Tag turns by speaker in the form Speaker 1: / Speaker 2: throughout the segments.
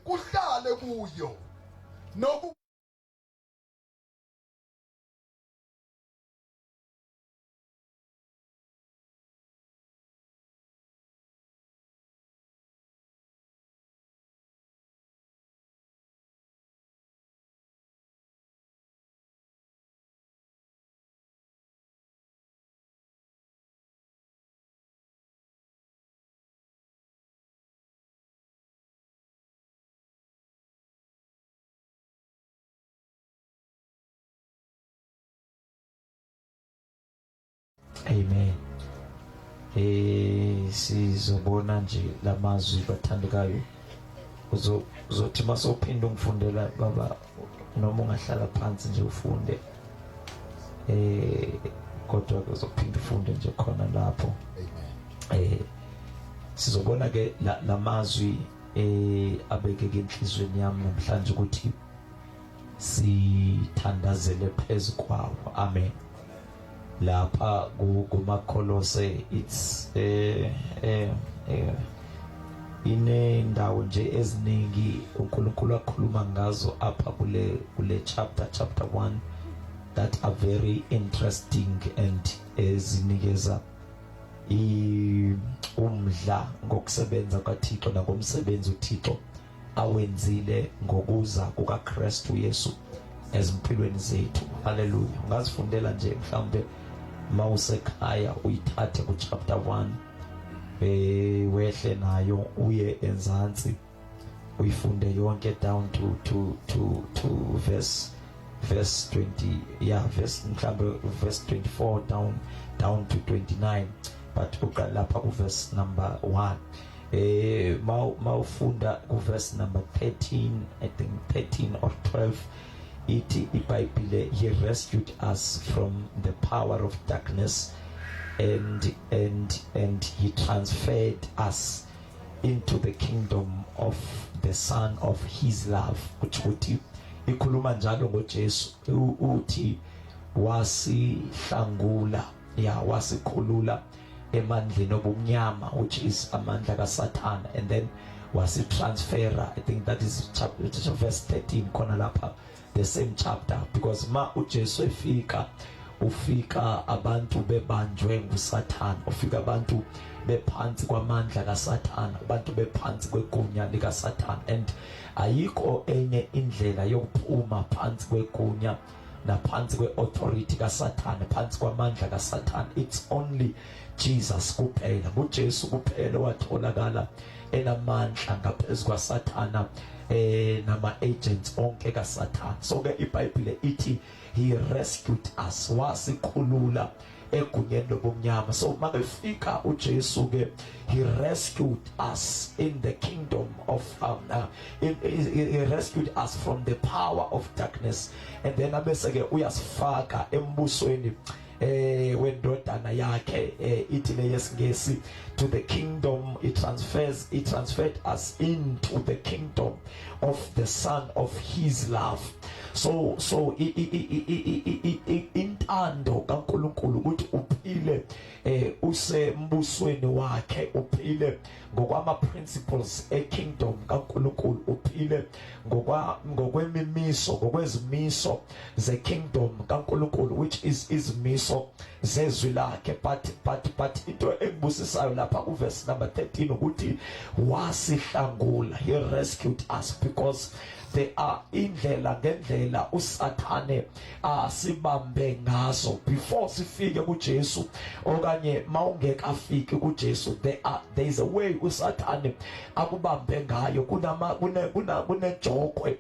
Speaker 1: kuhlale kuyo noku
Speaker 2: Amen. Sizobona nje lamazwi bathandekayo. Uzothi masophinda ungifundela baba noma ungahlala phansi nje ufunde. Kodwa uzophinda ufunde nje khona lapho. Sizobona ke lamazwi abekeke enhlizweni yami namhlanje ukuthi sithandazele phezu kwawo. Amen. Lapha kumaKolose it's inendawo nje eziningi uNkulunkulu akhuluma ngazo apha kule chapter 1 that are very interesting and ezinikeza umdla ngokusebenza kaThixo nangomsebenzi uThixo awenzile ngokuza kukaKristu Yesu ezimpilweni zethu. Hallelujah. Ungazifundela nje mhlawumbe mawusekhaya uyithathe ku chapter 1 wehle nayo uye enzansi uyifunde yonke down to verse 20 mhlawumbe verse 24 down to 29 but uqala lapha ku verse number 1 mawufunda ku verse number 13 I think 13 or 12 iBhayibhile he rescued us from the power of darkness and he transferred us into the kingdom of the son of his love. Uthi ikhuluma njalo ngoJesu uthi wasihlangula wasikhulula emandleni obumnyama which is amandla kaSathana and then wasitransfera. I think that is chapter verse 13 khona lapha the same chapter because ma uJesu ufika abantu bebanjwe nguSathana, ufika abantu bephansi kwamandla kaSathana, abantu bephansi kwegunya likaSathana and ayikho enye indlela yokuphuma phansi kwegunya naphansi kweauthority kaSathana, phansi kwamandla kaSathana. It's only Jesus kuphela, uJesu kuphela watholakala enamandla ngaphezu kwaSathana nama agents onke kaSathana. So ke iBhayibhile ithi he rescued us, wasikhulula egunyeni lobumnyama. So makefika uJesu ke he rescued us in the kingdom of he rescued us from the power of darkness and then abese ke uyasifaka embusweni wendodana yakhe ithi leyesingesi to the kingdom. It transferred us into the kingdom of the son of his love. So intando kaNkulunkulu ukuthi uphile usembusweni wakhe, uphile ngokwama principles kingdom kaNkulunkulu, uphile ngokwemimiso, ngokwezimiso ze kingdom kaNkulunkulu which is izimiso zezwi lakhe. But into engibusisayo lapha ku verse number 13 ukuthi wasihlangula, he rescued us because there are indlela ngendlela uSathane sibambe ngazo before sifike kuJesu okanye mawungekafiki kuJesu. There is a way uSathane akubambe ngayo, kunejokwe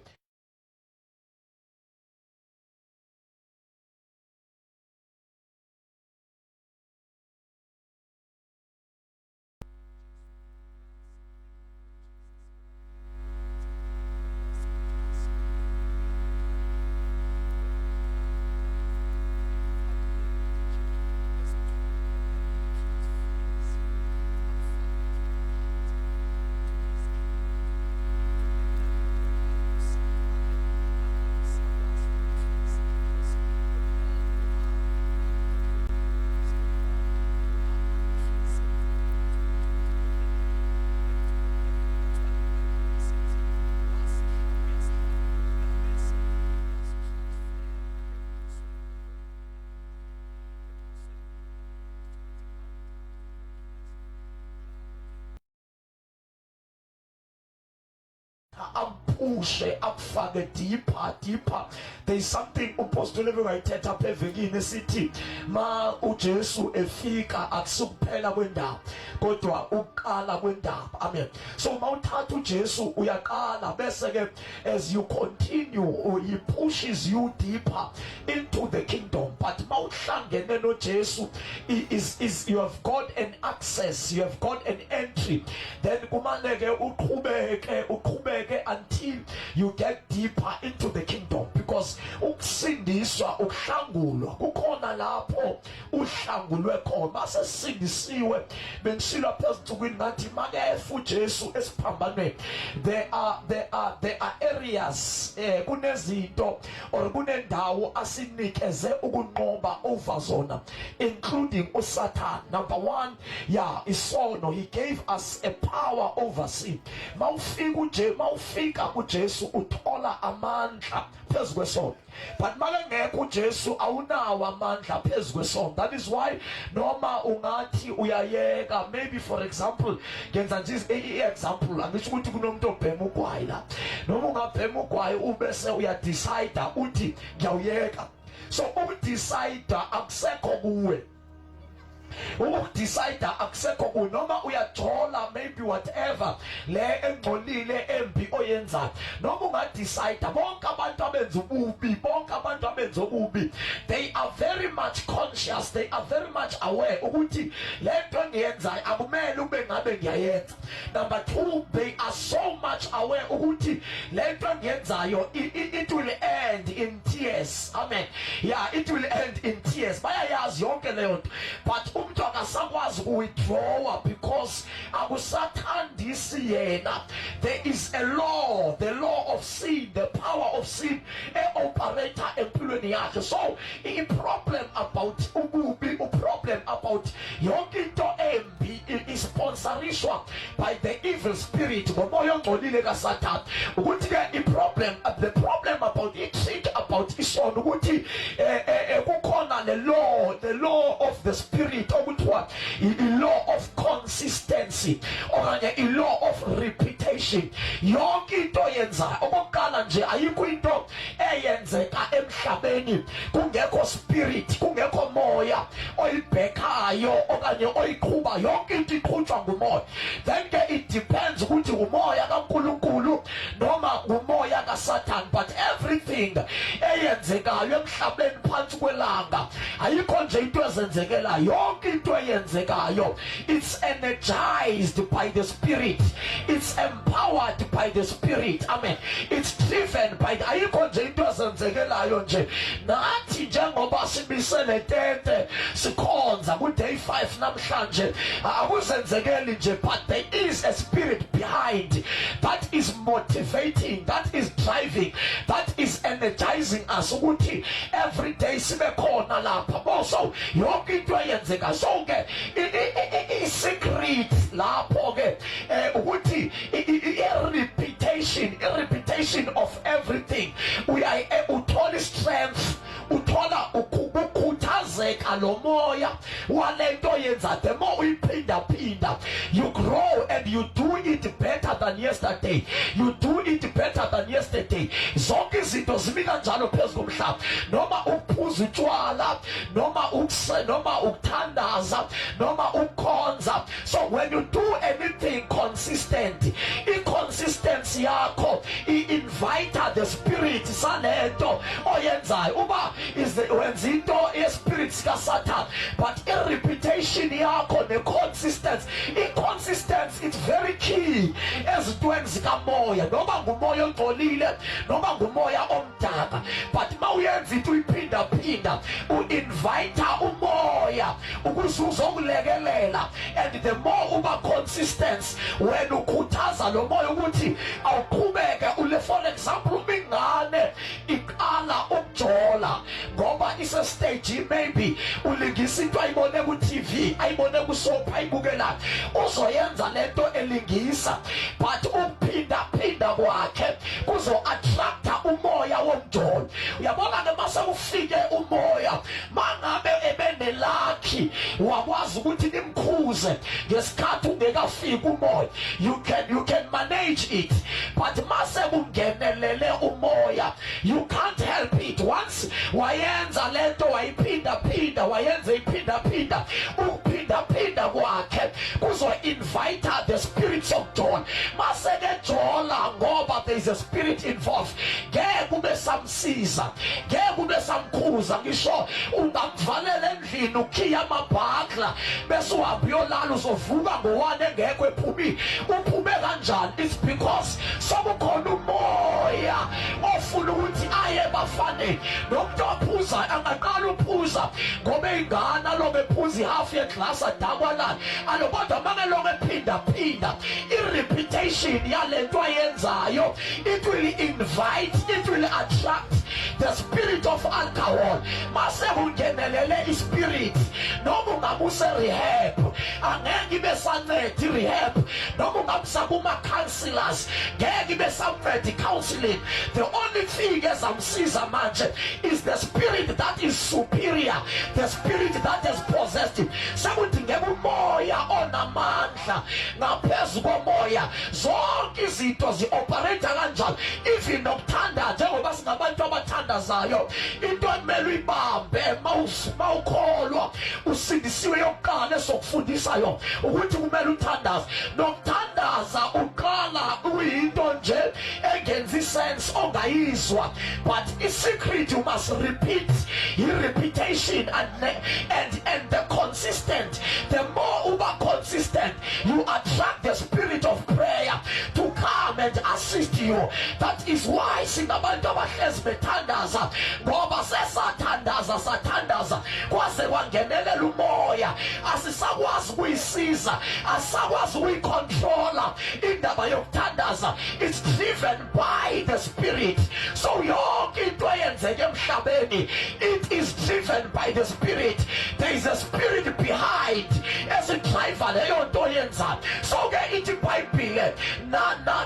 Speaker 2: ampushe akufake deeper. There is something uPaul Levi wayithetha apha evekini esithi ma uJesu efika akusukuphela kwendaba kodwa uqala kwendaba. Amen. So mawuthatha uJesu uyaqala bese ke as you continue he pushes you deeper into the kingdom. But mawuhlangene noJesu is you have got an access, you have got an entry. Then kumaneke uqhubeke until you get deeper into the kingdom, because ukusindiswa ukuhlangulwa kukhona lapho uhlangulwe khona masesindisiwe bengisilo phezulu ngathi makefu uJesu esiphambanweni. There are areas kunezinto or kunendawo asinikeze ukunqoba over zona, including uSatan. Number one, isono. He gave us a power over sin. Mawufika kuJesu uthola amandla phezu kwesono. But makengekho uJesu awunawo amandla phezu kwesono. That is why noma ungathi uyayeka, maybe for example ngenza nje example, angisho ukuthi kunomuntu obhema ugwayi la, noma ungabhema ugwayi ubese uyadecide uthi ngiyawuyeka. So ukudecide akusekho kuwe, ukudecide akusekho kuwe, noma uyathola maybe whatever le engcolile embi oyenzayo, noma ungadecide. Bonke abantu abenza ububi, they are very much conscious, they are very much aware ukuthi lento engiyenzayo akumele ube ngabe ngiyayenza. Number two, they are so much aware ukuthi lento engiyenzayo it will end in tears. Amen. It will end in tears. Bayayazi yonke leyo nto, but umuntu akasakwazi ukuwithdraw because akusathandisi yena. There is a law, the law of sin, the power of sin operator empilweni yakhe. So a problem about ububi, a problem about yonke into embi is sponsorishwa by the evil spirit ngomoya ongcolile kaSatan. Ukuthi ke the problem about it about isono ukuthi kukhona the law of the spirit okuthiwa i law of consistency okanye i law of repetition. Yonke into yenza okokuqala nje ayikho into eyenzeka emhlabeni kungekho spirit, kungekho moya oyibhekayo okanye oyiqhuba. Yonke into iqhutshwa ngumoya. Then ke it depends ukuthi umoya kaNkulunkulu noma umoya kaSatan. But everything eyenzekayo emhlabeni phansi kwelanga ayikho nje into ezenzekela. Yonke into eyenzekayo it's energized by the spirit, it's empowered by the spirit. Amen. It's driven by the ayikho nje into ezenzekelayo nje nathi njengoba simisele tente sikhonza ku day 5 namhlanje akuzenzekeli nje, but there is a spirit behind that is motivating, that is driving, that is energizing us ukuthi every day sibe khona lapha. Also yonke into eyenzeka so ke I secret lapho ke ukuthi I repetition of everything. We are uthola strength, uthola ukukhuthazeka lo moya walento yenza. The more uyiphinda you grow and you do it better than yesterday. You do it better than yesterday. Zonke izinto zimi kanjalo phezu komhlaba, noma uphuza utshwala, noma ukuthandaza, noma ukhonza. So when you do anything consistent, inconsistency yakho invite the spirit salento oyenzayo uba is the wenza into yespirit kaSatan. But in repetition yakho neconsistency, inconsistency it's very key ezintweni zikamoya, noma ngumoya ongcolile noma ngumoya omdaka. But mawuyenza into uyiphinda uinvite umoya ukuze uzokulekelela, and the more uba consistent when ukhuthaza lo moya ukuthi awuqhubeke ule. For example, umingane iqala ukujola ngoba isa stage maybe ulingisa into ayibone ku TV, ayibone ku soap, ayibukela, uzoyenza lento elingisa, but uphinda kwakhe kuzo attracta umoya womjolo. Uyabona ke mase ufike umoya mangabe ebene lucky wakwazi ukuthi nimkhuze ngesikhathi ungekafiki umoya. You can manage it, but mase kungenelele umoya, you can't help it. Once wayenza lento wayiphinda phinda, wayenza iphinda phinda, ukuphinda phinda kwakhe kuzo invite the spirits of John. Mase ke jola ngoba there is a spirit involved. Ngeke kube samsiza, ngeke kube samkhuza. Ngisho ungamvalela endlini ukhiya amabhakla bese uhamba uyolala uzovuka ngowane ngeke ephumi. Uphume kanjani? It's because sokukhona umoya ofuna ukuthi aye bafane. Nomuntu ophuza angaqala uphuza ngoba ingane lo bephuza half yeglass adakwalana alokodwa mangeloko ephinda phinda i-repetition yalento ayenzayo, it will invite, it will attract the spirit of alcohol. Mase kungenelele ispirit noma ungabuse rehab angeke ibe sanceda rehab, noma ungabusa kuma counselors ngeke ibe sanceda counseling. The only thing ezamsiza manje is the spirit that is superior, the spirit that has possessed him. Sekudingeka umoya onamandla ngaphezu komoya. Zonke izinto zi-operate kanjalo, even nokuthanda njengoba singabantu abathandazayo. Into ekumele uyibambe mawukholwa usindisiwe yokuqala esokufundisa ukuthi kumele uthandaze. Nokuthandaza uqala uyinto nje engenzi sense ongayizwa, but i-secret you must repeat, repetition and the consistent. The more uba consistent, you attract the spirit of prayer to come and assist you. That is why singabantu abahlezi bethandaza ngoba sathandaza kwaze kwangenelela umoya. Asisakwazi ukuyisiza, asisakwazi ukuyicontrola indaba yokuthandaza. It's driven by the spirit. So yonke into eyenzeke emhlabeni, it is driven by the spirit. There is a spirit behind as a driver leyo nto yenza. So ke ithi iBhayibhile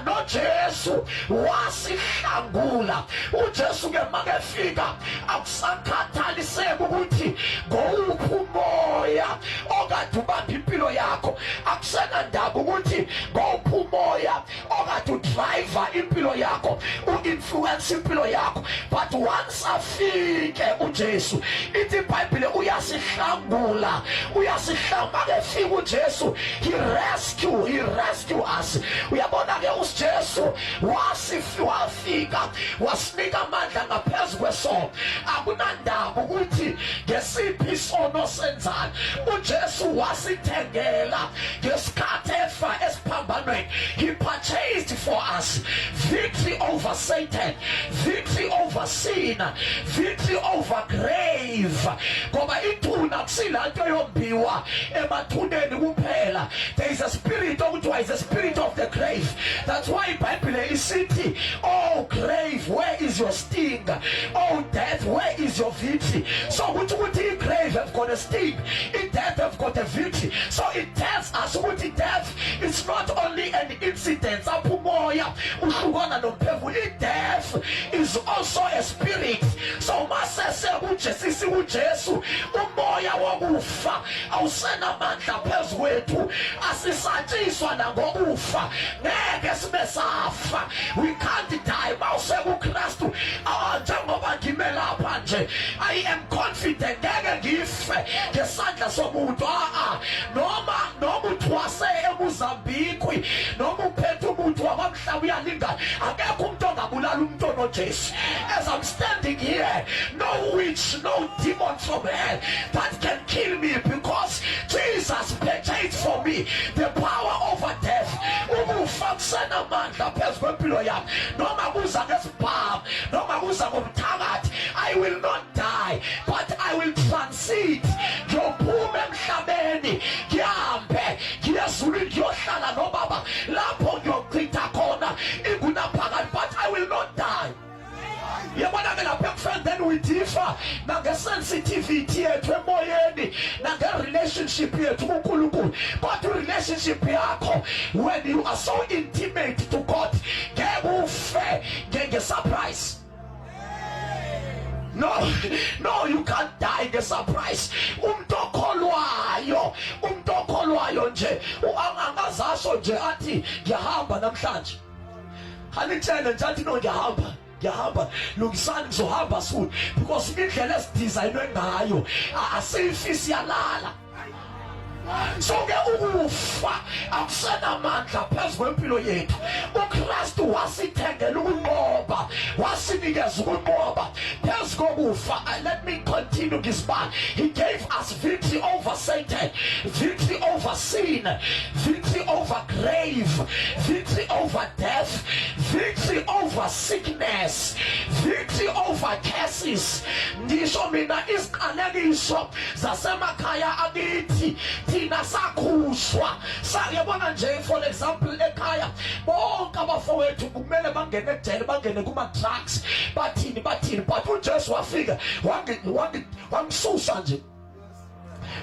Speaker 2: no Jesu wasihlangula. uJesu ke makefika akusakhathaliseki ukuthi ngowuphi umoya okade ubamba impilo yakho, akusenandaba ukuthi ngowuphi umoya okade udriver impilo yakho, u-influence impilo yakho. But once afike uJesu, ithi iBhayibhile uyasihlangula, makefika uJesu, he rescue us. Uyabona ke uJesu wafika wasinika amandla ngaphezu kwesono. Akunandaba ukuthi ngesiphi isono senzani, uJesu wasithengela ngesikhathi efa esiphambanweni. He purchased for us victory over Satan, victory over sin, victory over grave. Ngoba ithuna kusilanto yombiwa emathuneni kuphela. There is a spirit okuthiwa is a spirit of the grave. That's why iBhayibhile isithi, oh grave, where is your sting? Oh death, where is your victory? So ukuthi grave have got a sting, death have got a victory. So it tells us ukuthi death is not only an incident apho umoya uhlukana nomphefumulo. Death is also a spirit. So masese uJesu umoya wokufa awusenamandla phezu kwethu, asisatshiswa nangokufa, ngeke sibe safa. We can't die mawuse kuKristu. Njengoba ngime lapha nje, I am confident ngeke ngife ngesandla somuntu. Noma uthwase eMozambique, noma uphethe umuntu wabamhlaba uyalingana, akekho umuntu ongabulala umuntu onoJesu. As I'm standing here, no witch, no demon from hell that can kill me, because Jesus purchased for me the power over death. Ukufa kusenamandla phezu kwempilo yami, noma kuza ngesibhamu, noma kuza ngomthakathi, I will not die, but I will transit. Ngiyophume emhlabeni, ngihambe ngiyezulwini, ngiyohlala nobaba lapho ngiyochitha khona ingunaphakade, but I will not die. Yabona ke lapha ekufana then we differ nange-sensitivity yethu emoyeni, nange-relationship yethu kuNkulunkulu. But relationship yakho, when you are so intimate to God, ngeke ufe nge-surprise. No, you can't die ngesurprise. Umuntu okholwayo nje angazasho nje athi ngiyahamba namhlanje. Anitshele nje athi no ngiyahamba lungisani ngizohamba soon, because indlela esidesignwe ngayo asifisi yalala. So ke ukufa akusenamandla phezu kwempilo yethu. uKristu wasithengela ukunqoba, wasinikeza ukunqoba phezu kokufa. Let me continue this part. He gave us victory over Satan, victory over sin, victory over grave, victory over death, victory over sickness, victory over curses. Ngisho mina isiqalekiso zasemakhaya akithi thina sakhushwa sayabona nje, for example ekhaya bonke abafowethu kumele bangene ejele, bangene kuma drugs, bathini but uJesu wafika wangisusa nje.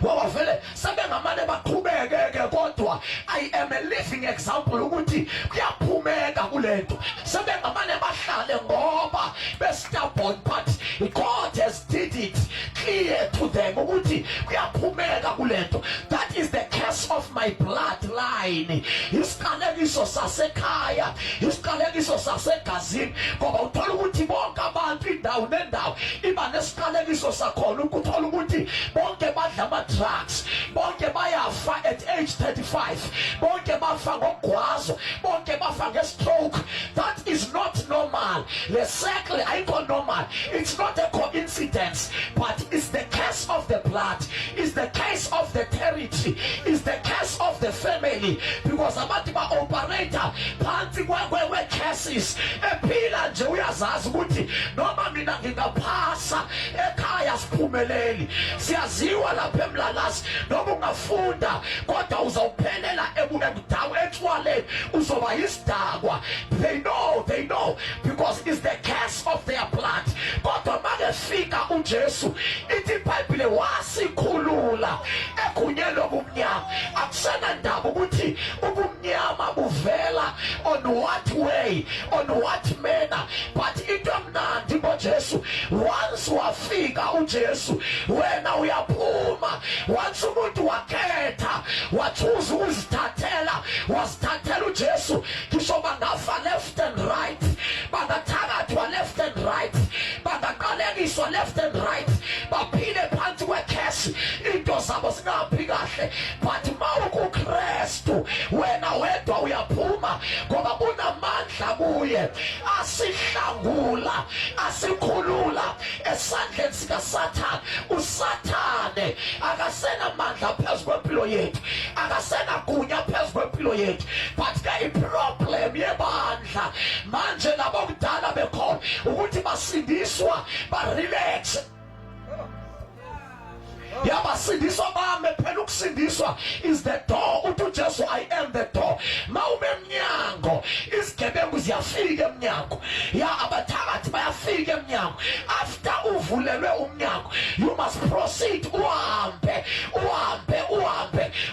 Speaker 2: Wawavele sebengamane baqhubeke kodwa I am a living example ukuthi kuyaphumeka kulento. Sebengamane bahlale ngoba bestubborn, but God has did it clear to them ukuthi kuyaphumeka kulento. That is the curse of my bloodline. Isiqalekiso sasekhaya, isiqalekiso sasegazini, ngoba uthola ukuthi bonke abantu indawo nendawo iba nesiqalekiso sakhona. Ukuthola ukuthi bonke badla drugs, bonke bayafa at age 35, bonke bafa ngogwazo, bonke bafa nge-stroke. That is not normal. Le cycle ayikho normal. It's not a coincidence, but it's the curse of the blood, it's the curse of the territory, it's the curse of the family, because abantu ba-operator phansi kwe-curses. Ephila nje uyazazi ukuthi noma mina ngingaphasa ekhaya siphumeleli, siyaziwa lapha emlalazi noma ungafunda kodwa uzawuphelela ebudawu etshwaleni, uzoba yisidakwa. They know because it's the curse of their blood. Kodwa makefika uJesu ithi iBhayibhile wasikhulula egunyeni lobumnyama. Akusena ndaba ukuthi ubumnyama buvela on what way, on what manner, but into emnandi ngoJesu, once wafika uJesu wena uyaphuma. Once umuntu wakhetha wachuza ukuzithathela, wasithathela uJesu, ngisho bangafa left and right, bangathakathwa left and right, bangaqalekiswa left and right, baphile phansi kwekheshi, into zabo zingaphi kahle. But mawukuKristu wena wedwa uyaphuma, ngoba unamandla kuye asihlangula, asikhulula esandleni sikaSathane. uSathane akasena mandla phezu kwempilo yethu, akasena gunya phezu kwempilo yethu. But ke iproblem yebandla manje nabokudala bekhona ukuthi basindiswa ba-relax. Yabasindiswa bame phela. Ukusindiswa is the door. Uthi uJesu I am the door. Mawume emnyango izigebengu ziyafika emnyango, abathakathi bayafika emnyango. After uvulelwe umnyango, you must proceed, uhambe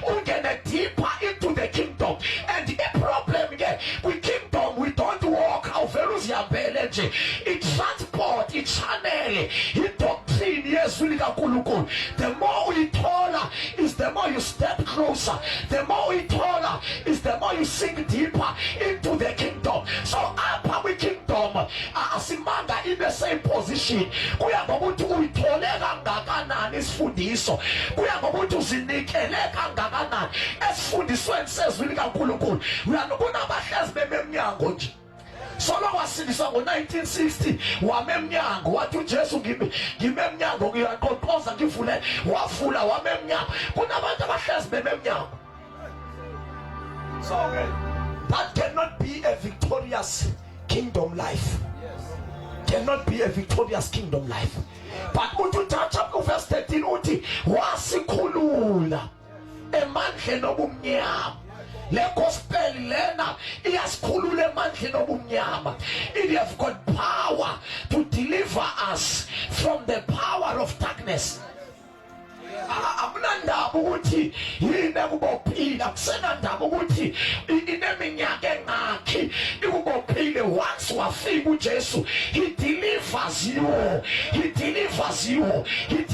Speaker 2: ungene deeper into the kingdom. And the problem ke kwi-kingdom we don't walk awuvele uzihambele nje. I-transport, i-channel, i-doctrine yezwi likaNkulunkulu, the more we taller is the more you step closer, the more we taller is the more you sink deeper into the kingdom. So apha kwi-kingdom asimanga in the same position. Kuya ngokuthi uyithole kangakanani isifundiso, kuya ngokuthi uzinikele kangakanani esifundisweni sezwi likaNkulunkulu. Kunabahlezi bememnyango nje. Solo wasindiswa ngo-1960 wamemnyango, wathi uJesu ngimemnyango ngiyaqoqoza ngivule, wavula wamemnyango. Kunabantu abahlezi bememnyango. So that cannot be a victorious kingdom life. Cannot be a victorious kingdom life. But uthi chapter verse 13 uthi wasikhulula emandleni obumnyama. Le gospel lena iyasikhulula emandleni obumnyama. It has got power to deliver us from the power of darkness. Akunandaba ukuthi yini ekubophile, akusena ndaba ukuthi ineminyaka engakhi ikubophile. once wafika uJesu, he delivers you. He delivers you.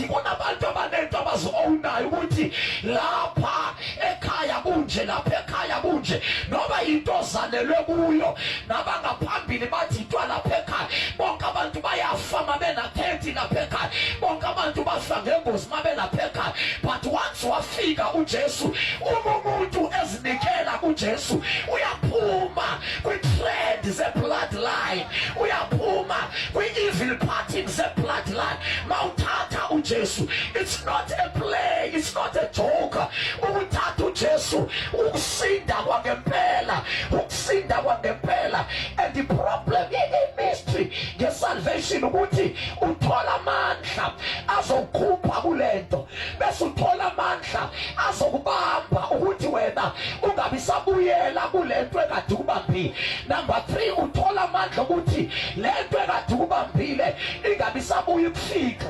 Speaker 2: Kunabantu abanento abazowunayo ukuthi lapha ekhaya kunje, lapha ekhaya kunje, noma into ozalelwe kuyo, nabangaphambili bathi into lapha ekhaya. Bonke abantu bayafa mabenatenti lapha ekhaya. Bonke abantu bafa ngengozi mabenapha ekhaya. But once wafika uJesu, umuntu ezinikela kuJesu uyaphuma kwi-thread ze-bloodline, uyaphuma kwi-evil pattern ze-bloodline. Mawuthatha uJesu, it's not a play, it's not a joke. Ukuthatha uJesu ukusinda kwangempela, ukusinda kwangempela. And the problem in mystery nge-salvation ukuthi uthola amandla azokukhupha kulento, bese uthola amandla azokubamba ukuthi wena ungabi sabuyela kulento ekade ukubambile. Number 3, uthola amandla ukuthi lento ekade ukubambile ingabi sabuya ukufika.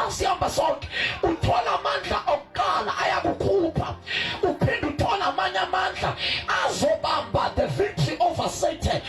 Speaker 2: Siyamba sonke, uthola amandla okuqala ayakukhupha, uphinde uthola amanye amandla azobamba the victory over Satan,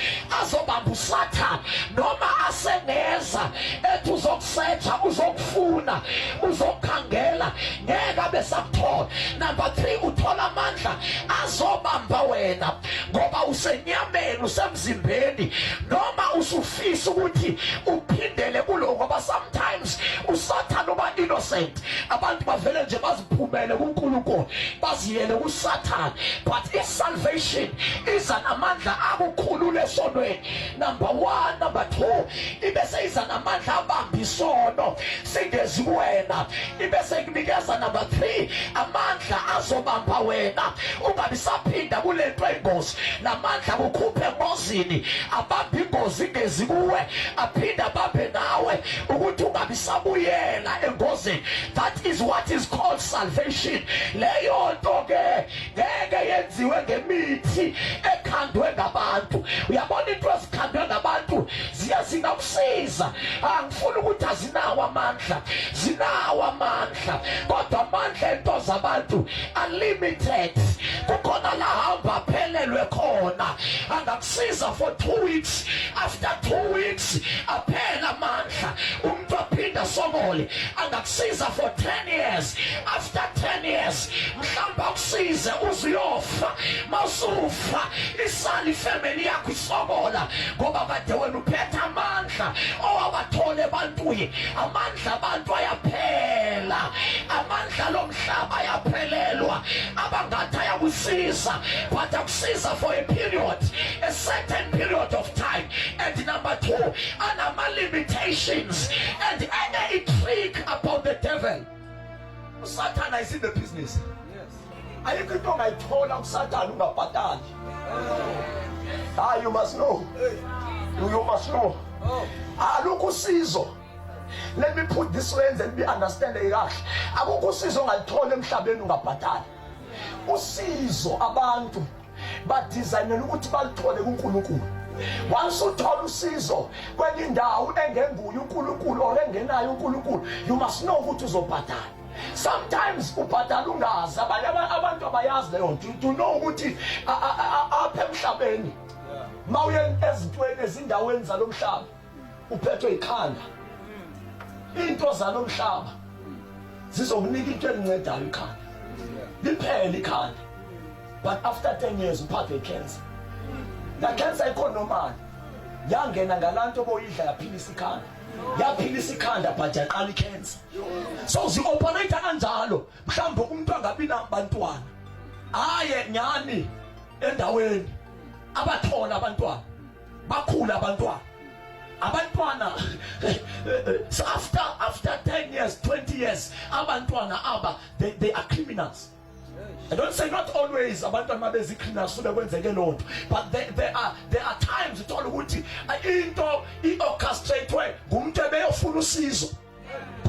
Speaker 2: azobamba uSatan noma asengeza ethi uzokusearcha, uzokufuna, uzokhangela, ngeke abe sakuthola. Number 3, uthola amandla azobamba wena ngoba usenyameni, usemzimbeni, noma usufisa ukuthi uphindele kulo, ngoba sometimes uSatan uba innocent, abantu bavele nje baziphumele kuNkulunkulu baziyele kuSatan. But i-salvation iza namandla akukhulula esonweni. Number 1, number 2, ibese iza namandla abamba isono singezi kuwena. Ibese ikunikeza number 3, amandla azobamba wena ungabi saphinda kulento engozi. Namandla kukhuphe engozini, abamba ingozi ingezi kuwe, aphinda abambe nawe ukuthi ungabi sabuyela engozini. That is what is called salvation. Leyo nto ke ngeke yenziwe ngemithi ekhandwe ngabantu. Uyabona into ezikhandwe ngabantu zingakusiza. Angifuni ukuthi azinawo amandla, zinawo amandla, kodwa amandla ento zabantu unlimited. Kukhona la hamba phelelwe khona, angakusiza for 2 weeks, after 2 weeks aphela amandla, umuntu aphinda somole. Angakusiza for 10 years, after 10 years mhlawumbe akusize uziyofa. Mawusufa isali family yakho isobola ngoba kade wena uphethe amandla owabathole ebantwini. Amandla abantu ayaphela, amandla lomhlaba ayaphelelwa. Abangathi ayakusiza, but akusiza for a period, a certain period of time. And number 2, anama limitations and any trick about the devil. Satan is in the business. Ayikho into ongayithola kuSatan ungabhatali. You must know. You must know. Alukho usizo. Let me put this way and be understand kahle. Akukho usizo ongalithola emhlabeni ungabhatali. Usizo abantu badesignela ukuthi balithole kuNkulunkulu. Once uthola usizo kwenye indawo engenguye uNkulunkulu or engenayo uNkulunkulu, you must know ukuthi uzobhatala. Sometimes ubhatala ungazi, abanye abantu abayazi leyo nto. To know ukuthi apha emhlabeni mawuye ezintweni ezindaweni zalomhlaba uphethwe ikhanda, into zalomhlaba zizokunika into elincedayo ikhanda, liphele ikhanda. But after 10 years uphathwe icancer. La cancer economic yangena ngalanto boyidla yaphilisa ikhanda, yaphilisa ikhanda but yaqala icancer. So zi-operate kanjalo. Mhlawumbe umuntu angabi nabantwana, aye nyani endaweni abathola abantwana, bakhula abantwana. So after 10 years, 20 years, abantwana aba they are criminals. I don't say not always abantwana mabezi criminals so bekwenzeke lonto, but there are times uthola ukuthi into i-orchestratewe ngumuntu ebeyofuna usizo,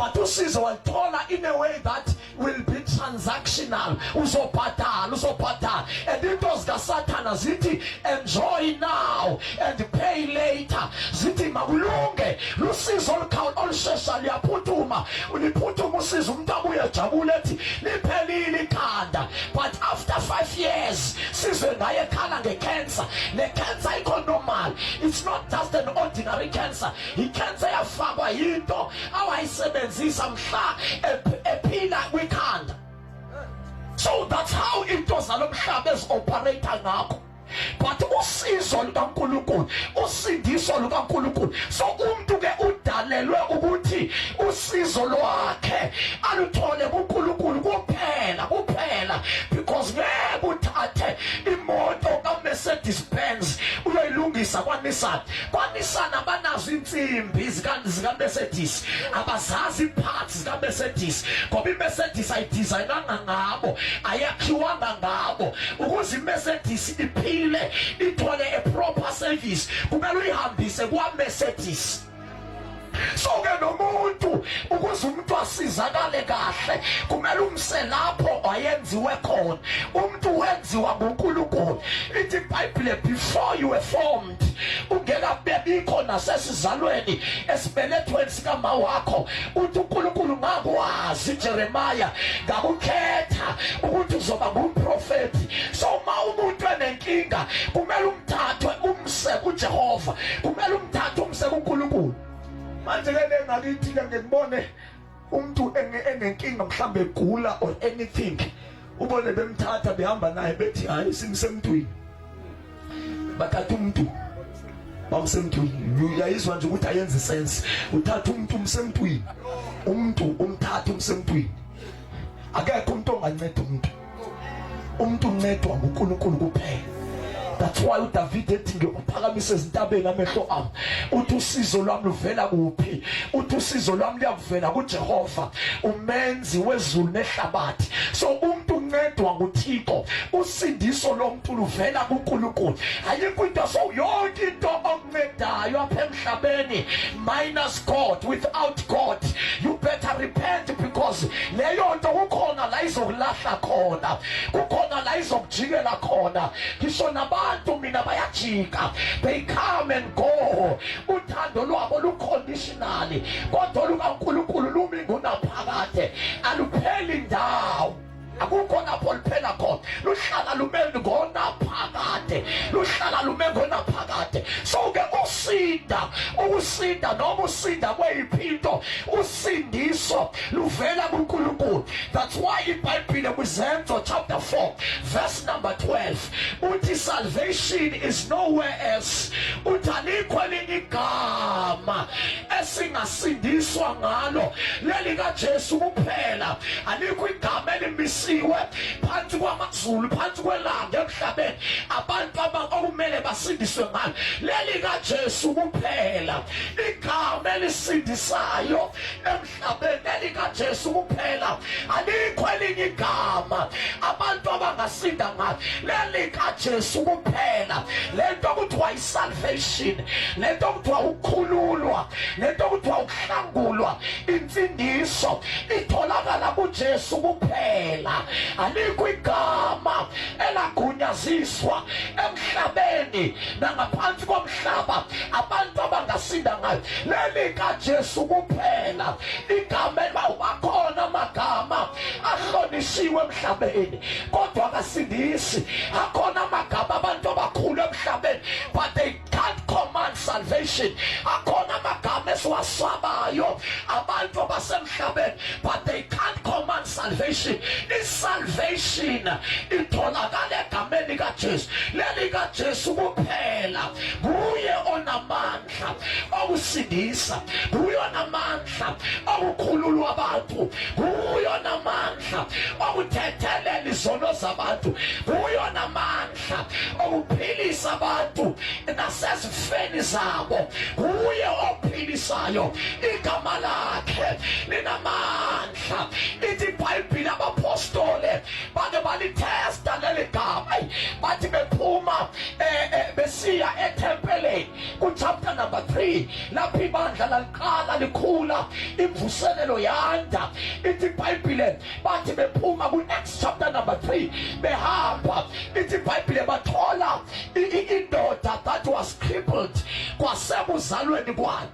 Speaker 2: but usizo waluthola in a way that will be transactional. Uzobhadala. And into zikaSathana zithi enjoy now and pay later. Zithi makulunge lusizo olushesha liyaphutuma, uliphutuma usizo umuntu abuye ejabule ethi liphelile ikhanda. But after 5 years sizwe ngaye ekhala ngecancer. Le cancer ayikho normal. It's not just an ordinary cancer. I-cancer yafakwa yinto awayisebenzisa mhla ephila kwikhanda. So that's how into zalomhlaba ezi-operate ngakho. But usizo lukaNkulunkulu, usindiso lukaNkulunkulu, so umuntu ke udalelwe ukuthi usizo lwakhe aluthole kuNkulunkulu kuphela, because ngeke uthathe imoto kaMercedes Benz uyoyilungisa kwaNissan abanazo insimbi zikaMercedes, abazazi iparts zikaMercedes, ngoba iMercedes ayidesignanga ngabo, ayakhiwanga ngabo. Ukuze iMercedes iphile ithole a proper service kumele uyihambise kwaMercedes. So ke nomuntu ukuze umuntu asizakale kahle kumele umse lapho wayenziwe khona. Umuntu wenziwa nguNkulunkulu. Ithi iBhayibheli before you were formed ungekabekho nasesizalweni esibelethweni sikama wakho uthi uNkulunkulu ngakwazi Jeremiah ngakukhetha ukuthi uzoba ngumprofeti. So ma umuntu enenkinga kumele umthathe umse kuJehova, kumele umthathe umse kuNkulunkulu. Manje ke ngakithi ke ngibone umuntu enenkinga mhlambe egula or anything, ubone bemthatha behamba naye bethi hayi simsemntwini, bathatha umuntu bamsemntwini. Uyayizwa nje ukuthi ayenze sense, uthatha umuntu umsemntwini, umuntu umthatha umsemntwini. Akekho umuntu onganceda umuntu uncedwa nguNkulunkulu kuphela. That's why uDavid ethi ngiyophakamise ezintabeni amehlo ami uthi usizo lwami luvela kuphi, uthi usizo lwami liyavela kuJehova umenzi wezulu nehlabathi. So umuntu uncedwa nguThixo, usindiso lomuntu luvela kuNkulunkulu. Ayikho into so yonke into okuncedayo apha emhlabeni minus God, without God you better repent, because leyo nto kukhona la izokulahla khona, kukhona la izokujikela khona. Ngisho nabantu mina bayajika, they come and go. Uthando lwabo luconditionally, kodwa lukaNkulunkulu lumi ngunaphakade, alupheli ndawo. Akukho lapho liphela khona, luhlala lume ngonaphakade, luhlala lume ngonaphakade. So ke ukusinda noma usinda kweyiphinto, usindiso luvela kuNkulunkulu. That's why iBhayibheli kwiZenzo chapter 4 verse number 12 uthi salvation is nowhere else. Uthi alikho elinye igama esingasindiswa ngalo leli kaJesu kuphela. Alikho igama elimisiwe phansi kwamazulu, phansi kwelanga emhlabeni abantu okumele basindiswe ngalo leli kaJesu kuphela. Igama elisindisayo emhlabeni leli kaJesu kuphela. Alikho elinye igama abantu abangasinda ngalo leli kaJesu kuphela. Lento kuthiwa isalvation, lento kuthiwa ukukhululwa, lento kuthiwa ukuhlangulwa, insindiso itholakala kuJesu kuphela. Alikho igama elagunyaziswa emhlabeni nangaphansi komhlaba abantu abangasinda ngayo leli kaJesu kuphela. Igama elibakhona amagama ahlonisiwe emhlabeni kodwa akasindisi. Akhona amagama abantu abakhulu emhlabeni but they can't command salvation. Akhona amagama esiwasabayo abantu abasemhlabeni but they can't command salvation. Salvation itholakala egameni kaJesu, leli kaJesu kuphela. Nguye onamandla okusindisa, nguye onamandla okukhulula abantu, nguye onamandla okuthethelela izono zabantu, nguye onamandla okuphilisa abantu nasezifeni zabo, nguye ophilisayo. Igama lakhe linamandla. Ithi iBhayibheli abapostoli bake balitesta leli gama, bathi bephuma besiya ethempeleni ku chapter number 3 lapho ibandla laliqala likhula imvuselelo yanda. Ithi iBhayibhile bathi bephuma ku Acts chapter number 3 behamba, ithi iBhayibhile bathola indoda that was crippled kwasekuzalweni kwayo.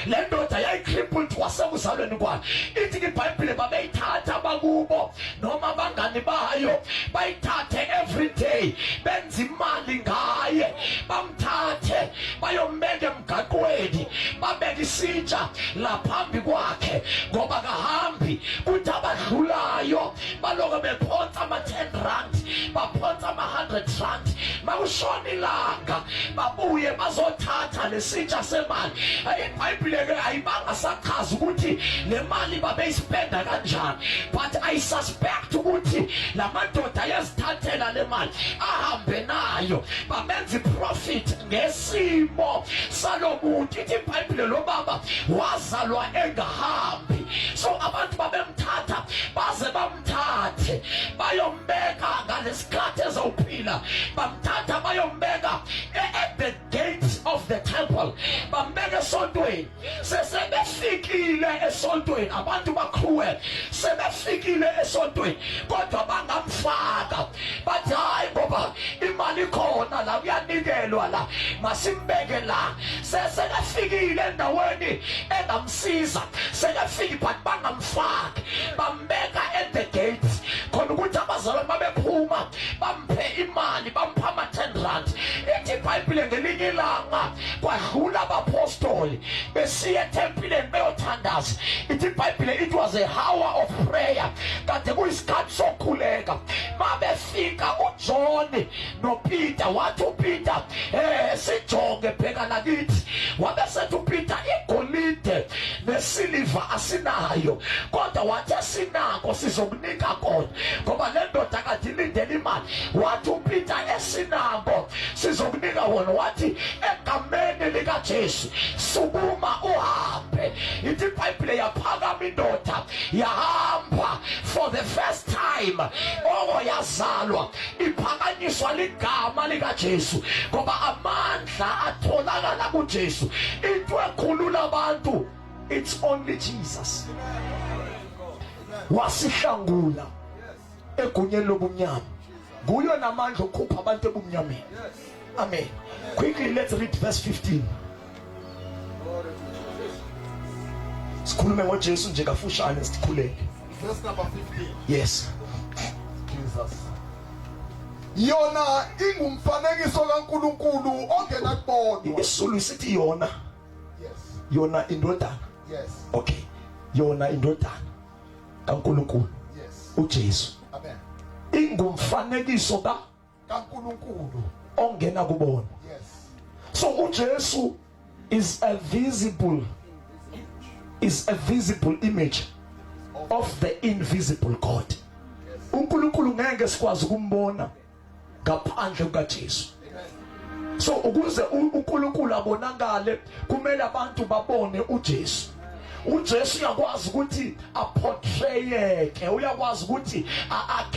Speaker 2: Le ndoda yayicrippled kwasekuzalweni kwayo. Ithi iBhayibhile babeyithatha bakubo noma abangani bayo bayithathe every day benza imali ngaye, bamthathe bayombeka emgaqweni, babeka isitsha laphambi kwakhe ngoba kahambi. Kuthi abadlulayo baloko bephonsa ama-10 rand, baphonsa ama-100 rand, makushona ilanga babuye bazothatha lesitsha semali. iBhayibhile ke ayibanga sachaza ukuthi le mali babeyispenda kanjani, but I suspect ukuthi lamadoda ayazithathela le mali ahambe nayo bamenza profit ngesimo salomuntu. Ithi iBhayibhile lo baba wazalwa engahambi, so abantu babemthatha baze bamthathe bayombeka ngalesikhathi ezawuphila, bamthatha bayombeka at the gates of the temple, bambeka esontweni. Sebefikile esontweni abantu baqhuwela, sebefikile esontweni kodwa bangamfaka, bathi hayi ngoba imali khona la kuyanikelwa la masimbeke la. Sebefikile endaweni engamsiza, sekafiki but bangamfaki, bambeka at the gates khona ukuthi abazalwane babephuma bamphe imali, bampha ama-10 rand. Ithi iBhayibhile ngelinye ilanga kwadlula abapostoli besiya etempileni beyothandaza. Ithi iBhayibhile it was a hour of prayer, kade kuyisikhathi sokukhuleka. Mabefika uJohn noPeter, wathi uPeter sijonge bheka lakithi, wabesethi uPeter igolide nesiliva asinayo kodwa wathi sinako sizokunika kona ngoba le ndoda kade ilindele imali. Wathi uPeter esinako sizokunika wona, wathi egameni likaJesu sukuma uhambe. Ithi iBhayibhile yaphakama indoda yahamba for the first time. Yazalwa iphakanyiswa ligama likaJesu ngoba amandla atholakala kuJesu. Into ekhulula abantu, it's only Jesus. Wasihlangula egunyeni lobumnyama, nguyo namandla okhupha abantu ebumnyameni. Amen. Quickly let's read verse 15. Sikhulume ngoJesu nje kafushane sikhuleke.
Speaker 1: Verse number 15.
Speaker 2: Yes.
Speaker 1: Jesus. Yona ingumfanekiso kaNkulunkulu ongena kubonwa.
Speaker 2: Isulu sithi yona.
Speaker 1: Yes.
Speaker 2: Yona indodana.
Speaker 1: Yes.
Speaker 2: Okay. Yona indodana kaNkulunkulu.
Speaker 1: Yes.
Speaker 2: uJesu.
Speaker 1: Amen.
Speaker 2: Ingumfanekiso
Speaker 1: kaNkulunkulu
Speaker 2: ongena kubona.
Speaker 1: Yes.
Speaker 2: So uJesu is a visible image of the invisible God. uNkulunkulu ngeke sikwazi ukumbona ngaphandle kukaJesu. So ukuze uNkulunkulu abonakale kumele abantu babone uJesu. uJesu uyakwazi ukuthi aportrayeke, uyakwazi ukuthi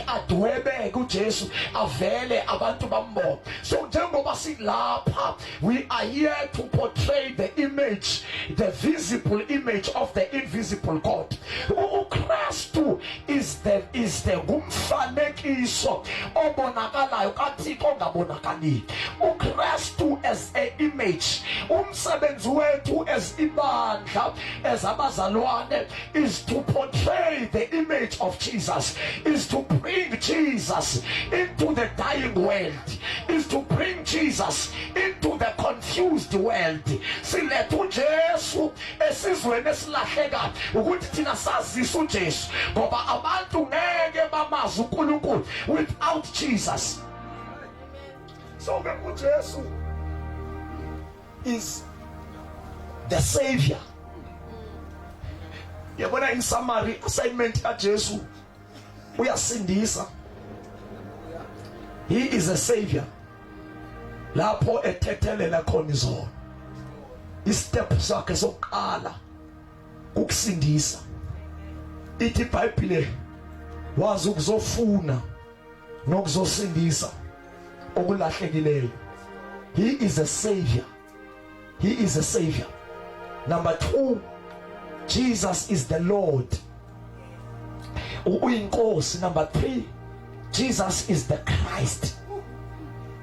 Speaker 2: adwebeke uJesu avele abantu bambone. So njengoba silapha, we are here to portray the image, the visible image of the invisible God. uKristu is the ngumfanekiso obonakalayo kaThixo ongabonakali. uKristu as a image, umsebenzi wethu as ibandla, as abazalwane, is to portray the image of Jesus, is to bring Jesus into the dying world, is to bring Jesus into the confused world. Siletha uJesu esizweni esilahleka ukuthi thina sazise uJesu ngoba abantu ngeke bamazi uNkulunkulu without Jesus. So uJesu is the Savior. Yabona in summary, assignment kaJesu uyasindisa. He is a Savior. Lapho ethethelela khona izono. Istep sakhe sokuqala ukusindisa. Ithi iBhayibhile wazi ukuzofuna nokuzosindisa okulahlekileyo. He is a Savior. He is a savior. Number 2, Jesus is the Lord. Uyinkosi. Number 3, Jesus is the Christ.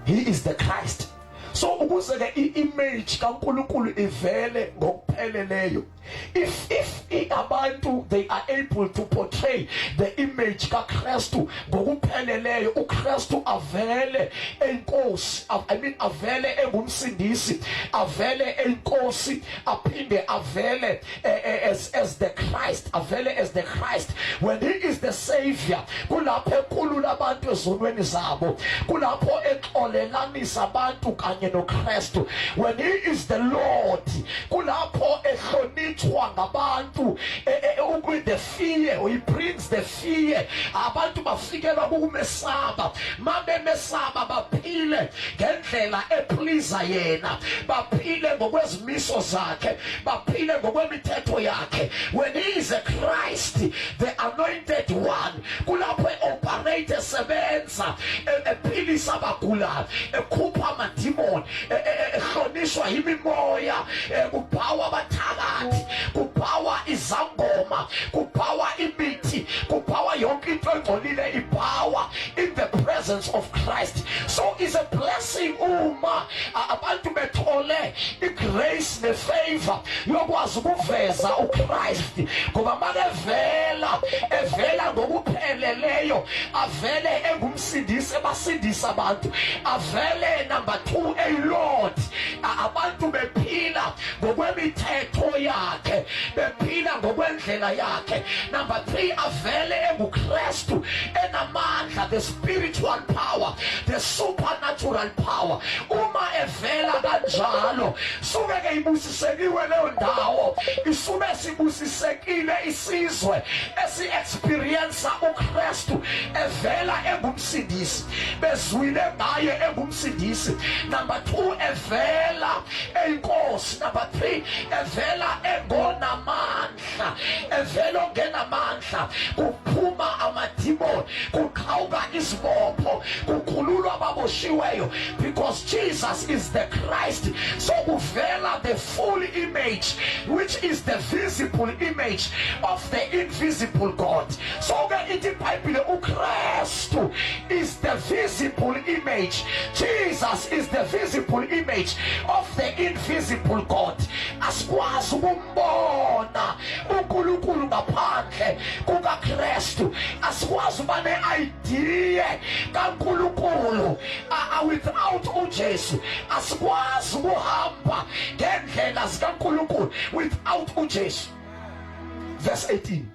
Speaker 2: He is the Christ. So ukuze ke i-image kaNkulunkulu ivele ngokupheleleyo, if abantu they are able to portray the image kaKristu ngokupheleleyo, uKristu avele enkosi, avele engumsindisi, avele enkosi, aphinde avele as the Christ, avele as the Christ. When he is the savior, kulapho ekhulula abantu ezonweni zabo, kulapho exolelanisa abantu kanye noKristu. When he is the Lord, kulapho ehlonitshwa ngabantu with the fear, he brings the fear. Abantu bafikelwa kukumesaba, mabemesaba baphile ngendlela epleaser yena, baphile ngokwezimiso zakhe, baphile ngokwemithetho yakhe. When he is a Christ, the anointed one, kulapho operate esebenza, ephilisa abagulayo, ekhupha amadimoni, ehlonishwa imimoya, kupower abathakathi, kupower izangoma, kupower imithi, kupower yonke into engcolile, ipower in the presence of Christ. So it's a blessing uma abantu bethole igrace nefavor yokwazi ukuveza uChrist, ngoba evela ngokupheleleyo, avele engumsindisi ebasindisa abantu, avele number 2 a Lord, abantu bephila ngokwemithetho yakhe, bephila ngokwendlela yakhe. Number 3, avele enguKristu enamandla, the spiritual power, the supernatural power. Uma evela kanjalo, suke ke ibusisekiwe leyo ndawo, isube sibusisekile isizwe esi-experience uKristu evela engumsindisi, bezwile ngaye engumsindisi. Number 2, evela enkosi. Number 3, evela engonamandla, evela ongenamandla, kuphuma amadimoni, kuqhawuka izibopho, kukhululwa ababoshiweyo, because Jesus is the Christ. So kuvela the full image, which is the visible image of the invisible God. So ke ithi iBhayibhile uKristu is the visible image, Jesus is the visible image of the invisible God. Asikwazi ukumbona uNkulunkulu ngaphandle kukaKristu, asikwazi uba ne-idea kaNkulunkulu without uJesu, asikwazi ukuhamba ngendlela zikaNkulunkulu without uJesu. Verse 18.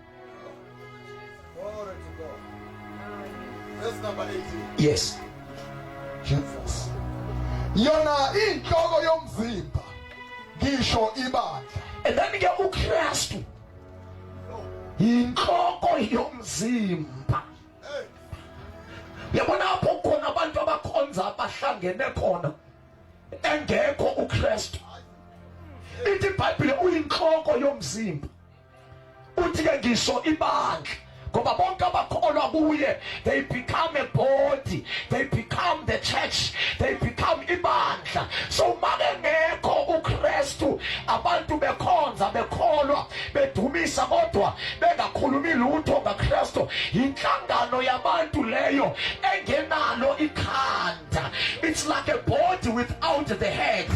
Speaker 1: Glory to God. Verse number 18.
Speaker 2: Yes.
Speaker 1: Jesus. Yona inhloko yomzimba, ngisho ibandla.
Speaker 2: And then ke uKristu inhloko yomzimba. Yabona apho khona abantu abakhonza abahlangene khona engekho uKristu. Ithi iBhayibhile uyinhloko yomzimba, uthi ke ngisho ibandla, ngoba bonke abakholwa kuye, they become a body, they become the church, they become ibandla. So makengekho uKristu, abantu bekhonza, bekholwa, bedumisa, kodwa bengakhulumi lutho ngaKristu, inhlangano yabantu leyo engenalo ikhanda. It's like a body without the head,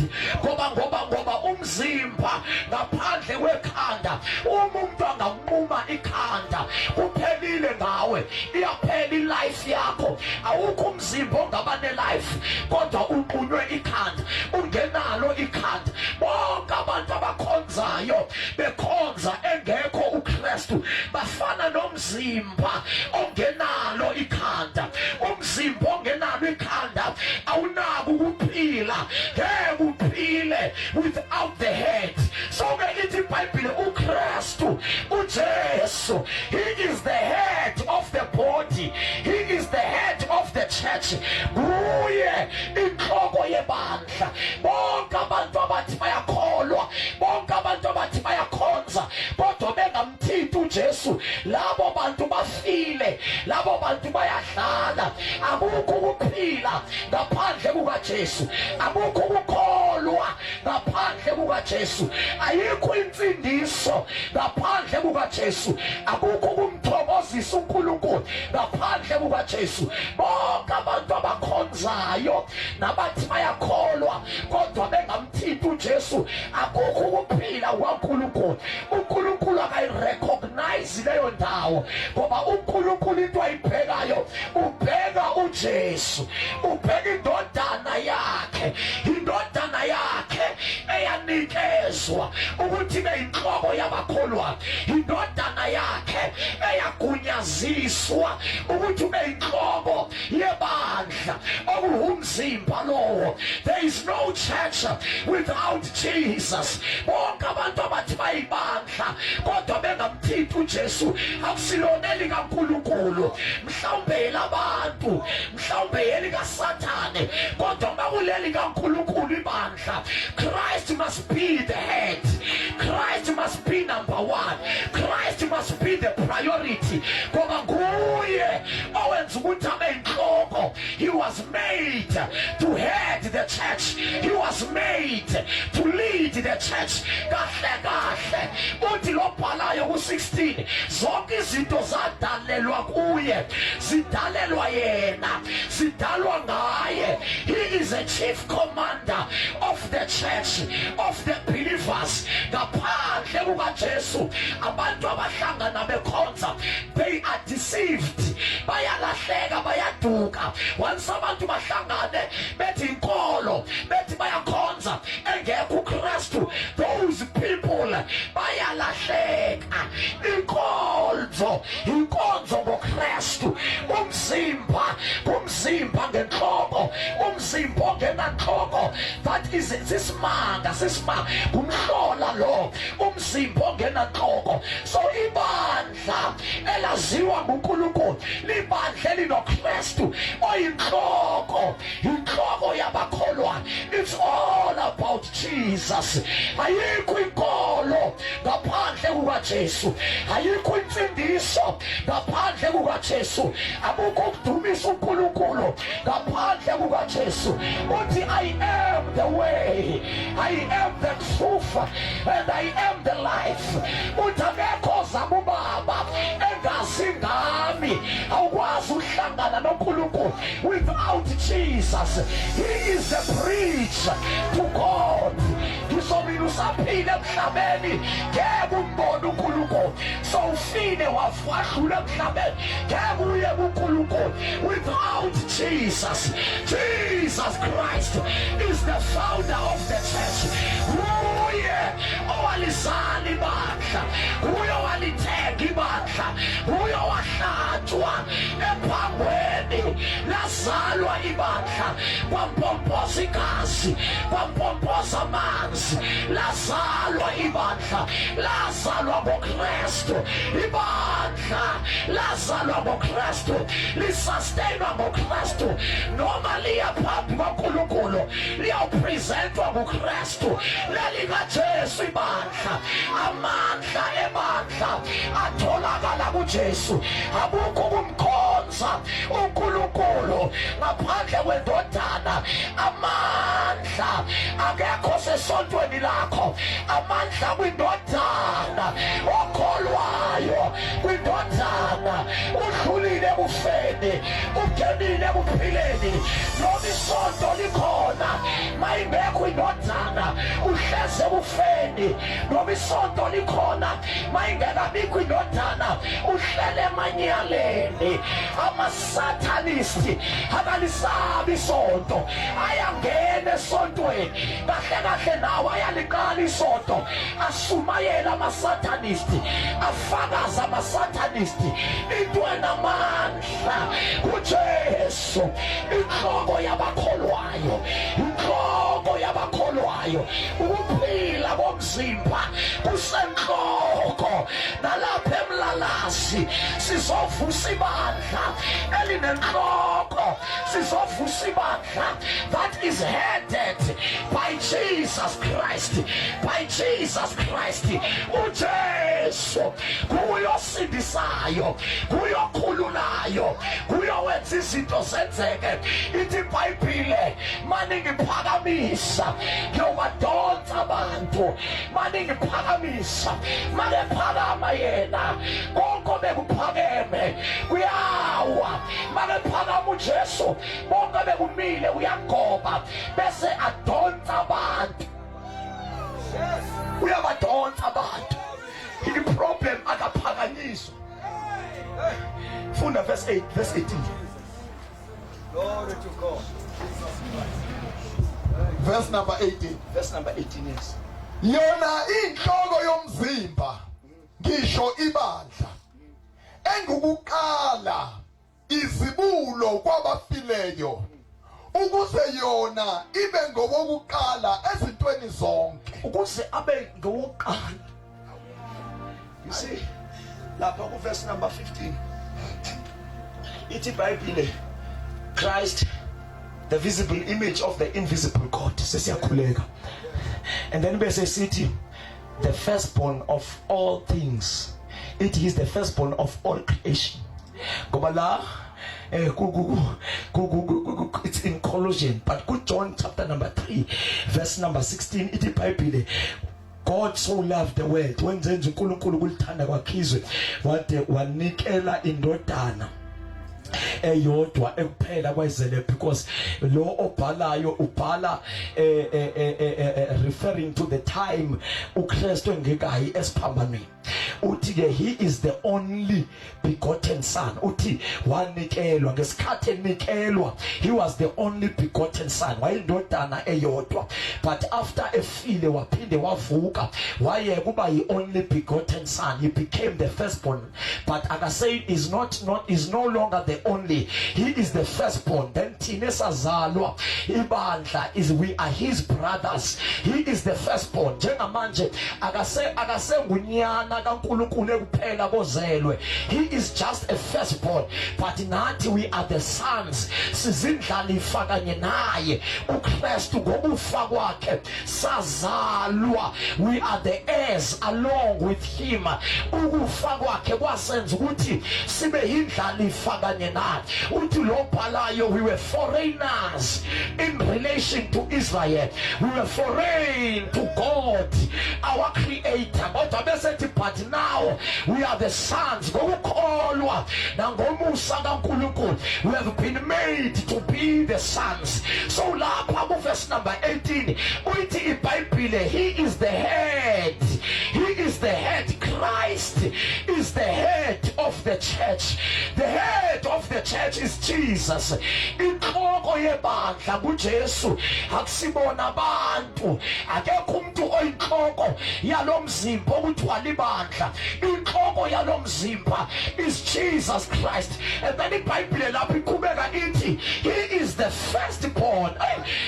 Speaker 2: ngoba umzimba ngaphandle kwekhanda, umuntu anganquma ikhanda, kuphelile ngawe, iyaphela life yakho. Awukho umzimba ongaba ne-life kodwa unqunywe ikhanda, ungenalo ikhanda. Bonke abantu abakhonzayo bekhonza engekho uKristu bafana nomzimba ongenalo ikhanda. Umzimba ongenalo ikhanda awunako ukuphila, ngeke uphile without the head. So ke ithi iBhayibhile uKristu, uJesu, he is the head of the body, he is the head of the church. Nguye inhloko yebandla. Bonke abantu abathi bayakholwa, bonke abantu abathi bayakhonza, kodwa bengamthinti uJesu, labo bantu bafile, labo bantu bayadlala. Akukho ukuphila ngaphandle kukaJesu, akukho ukukholwa ukukholwa ngaphandle kukaJesu, ayikho insindiso ngaphandle kukaJesu, akukho ukumthokozisa uNkulunkulu ngaphandle kukaJesu. Bonke abantu abakhonzayo nabathi bayakholwa kodwa bengamthinti uJesu, akukho ukuphila kwaNkulunkulu. uNkulunkulu akayirecognize leyo ndawo, ngoba uNkulunkulu into ayibhekayo ubheka uJesu, ubheka indodana yakhe, indodana yakhe eyanikezwa ukuthi ibe inhloko yabakholwayo, indodana yakhe eyagunyaziswa ukuthi ube inhloko yebandla okuwumzimba lowo. There is no church without Jesus. Bonke abantu abathi bayibandla kodwa bengamthinti uJesu akusilona likaNkulunkulu, mhlawumbe elabantu, mhlawumbe elikaSathane, kodwa makuleli kaNkulunkulu ibandla. Christ must be the head. Christ must be number one. Christ must be the priority, ngoba nguye owenza ukuthi abe inhloko. He was made to head the church. He was made to lead the church. Kahle kahle uthi lo bhalayo ku-16, zonke izinto zadalelwa kuye, zidalelwa yena, zidalwa ngaye. He is a chief commander of the church, of the believers. Ngaphandle kukaJesu abantu abahlangana bekhonza, they are deceived, bayalahleka, bayaduka. Once abantu bahlangane bethi inkolo, bethi bayakhonza engekho uKristu, those people bayalahleka. Inkonzo ngoKristu, umzimba ngenhloko, umzimba ongenanhloko. That is sisimanga kumhlola lo umzimba ongenanhloko. So ibandla elaziwa nguNkulunkulu libandla linoKristu oyinhloko, inhloko yabakholwa. It's all about Jesus. Ayikho inkolo ngaphandle kukaJesu, ayikho insindiso ngaphandle kukaJesu, akukho ukudumisa uNkulunkulu ngaphandle kukaJesu. Uthi I am the way, I am the truth, and I am the life. Uthi akekho zama ubaba engazi ngami. Awukwazi ukuhlangana noNkulunkulu without Jesus. He is the bridge to God. Ngisomile usaphila emhlabeni ngeke umbone uNkulunkulu, so ufile wafahlula emhlabeni ngeke uye kuNkulunkulu without Jesus. Jesus Christ is the founder of the church. Uye owalizala ibandla, uye owalithenga ibandla, uye owahlatshwa ephangweni lazalwa ibandla, kwampompoza igazi, kwampompoza amanzi, lazalwa ibandla, lazalwa ngoKristu. Ibandla lazalwa ngoKristu, lisastainwa ngoKristu. Noma liya phambi kwaNkulunkulu liyawupresentwa nguKristu. LelikaJesu ibandla, amandla ebandla atholakala kuJesu. Akukho ukumkhonza uNkulunkulu ngaphandle kwendodana. Amandla akekho sesontweni lakho, amandla kwindodana. Okholwayo kwindodana udlulile ebufeni, ungenile ebuphileni. Noma isonto likhona, mayingekho indodana uhleze ebufeni. Noma isonto likhona, mayingekabikho indodana uhlele emanyaleni. Amasathanisti akalisabi isonto, ayangena esontweni. Kahle kahle nawe ayaliqala isonto, asumayela amasathanisti, afakaza amasathanisti. Into enamandla kuJesu, inhloko yabakholwayo, inhloko yabakholwayo. Ukuphila komzimba kusenhloko. Nalapha emlalasi sizovusa ibandla elinenhloko, sizovusa ibandla that is headed by Jesus Christ, by Jesus Christ. uJesu kuyosindisayo, kuyokhululayo, kuyowenza izinto zenzeke. Ithi iBhayibhile manje ngiphakamisa ngiyobadonsa abantu, manje ngiphakamisa, manje phakama yena konke bekuphakeme kuyawa, manje phakama uJesu konke bekumile uyagoba bese adonsa abantu, uyabadonsa abantu. Iproblem akaphakanyiswa. Funda verse 8, verse 18.
Speaker 1: Glory to God. Verse number 18.
Speaker 2: Verse number 18 is.
Speaker 1: Yona inhloko yomzimba ngisho ibandla engukukala izibulo kwabafileyo ukuze yona ibe ngowokuqala ezintweni zonke,
Speaker 2: ukuze abe ngowokuqala. You see, lapha ku verse number 15. Ithi iBhayibhile, Christ, the visible image of the invisible God. Sesiyakhuleka. And then bese sithi, the firstborn of all things. It is the firstborn of all creation. Ngoba la it's in Colossians, but good John chapter number 3 verse number 16. Ithi iBhayibhile, God so loved the world wenze nje uNkulunkulu kulithanda kwakhizwe wade wanikela indodana eyodwa ekuphela kwayizele, because lo obhalayo ubhala referring to the time uKristu engekayi esiphambanweni. Uthi ke he is the only begotten son. Uthi wanikelwa ngesikhathi enikelwa, he was the only begotten son, wayindodana eyodwa, but after efile waphinde wavuka waye kuba yi only begotten son, he became the firstborn. But akasay is no longer the only, he is the firstborn. Then thina esazalwa ibandla is we are his brothers, he is the firstborn. Njengamanje akase ngunyana kaNkulunkulu ekuphela kozelwe, he is just a firstborn, but nathi we are the sons, sizindlalifa kanye naye uKristu ngokufa kwakhe sazalwa, we are the heirs along with him. Ukufa kwakhe kwasenza ukuthi sibe indlalifa kanye naye. Uthi lo bhalayo, we were foreigners in relation to Israel, we were foreign to God our creator, kodwa besethi but now we are the sons ngokukholwa nangomusa kaNkulunkulu, we have been made to be the sons. So lapha ku verse number 18 uthi iBhayibhile, he is the head, he is the head, Christ is the head of the church. The head of the church is Jesus. Inhloko yebandla kuJesu, akusibona abantu, akekho umuntu oyinhloko yalomzimba okuthwala ibandla. Inhloko yalomzimba is Jesus Christ. And then iBhayibhile lapho iqhubeka ithi, he is the firstborn.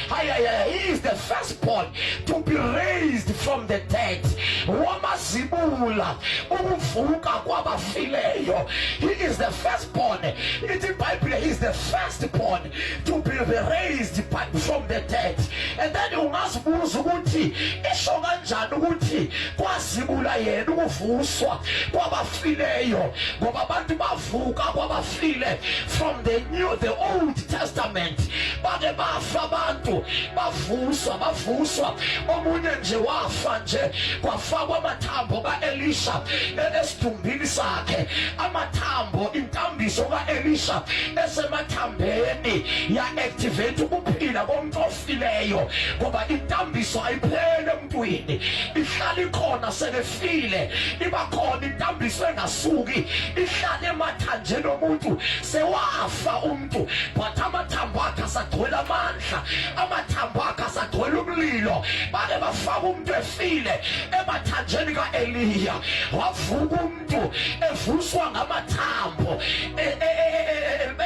Speaker 2: He is the firstborn to be raised from the dead. Wamazibula ukuvuka kwabafileyo. He is the firstborn. Ithi iBhayibhile, he is the firstborn to be raised from the dead. And then ungazibuza ukuthi isho kanjani ukuthi kwazibula yena ukuvuswa kwabafileyo, ngoba abantu bavuka kwabafile from the Old Testament. Bake bafa abantu bavuswa, omunye nje wafa nje kwafakwa amathambo kaElisha esidumbini sakhe, amathambo intambiso kaElisha esemathambeni ya activate ukuphila komuntu ofileyo, ngoba intambiso ayiphele emntwini, ihlala ikhona selefile, iba khona intambiso engasuki, ihlala emathanjeni omuntu sewafa umuntu, but amathambo akhe asagcwele amandla, amathambo akhe asagcwele umlilo. Bake bafaka umuntu efile emathanjeni kaEliya, wavuka umuntu evuswa ngamathambo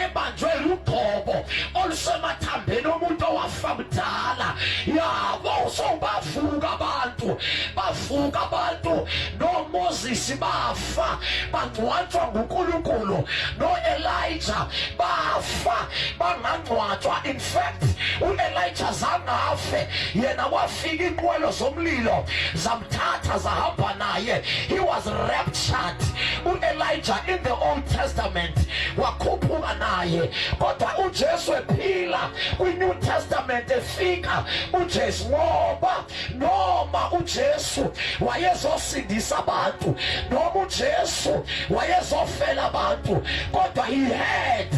Speaker 2: ebanjwe lugqobo olusemathambeni omuntu owafa kudala. Yabo sobavuka abantu uJesu bavuka abantu, noMoses bafa bangcwatshwa nguNkulunkulu, noElijah bafa bangangcwatshwa. In fact uElijah zangafe, yena wafika inqwelo zomlilo zamthatha zahamba naye. He was raptured. uElijah in the Old Testament wakhuphuka naye, kodwa uJesu ephila kwiNew Testament efika uJesu, ngoba noma uJesu wayezosindisa abantu, noma uJesu wayezofela abantu, kodwa he had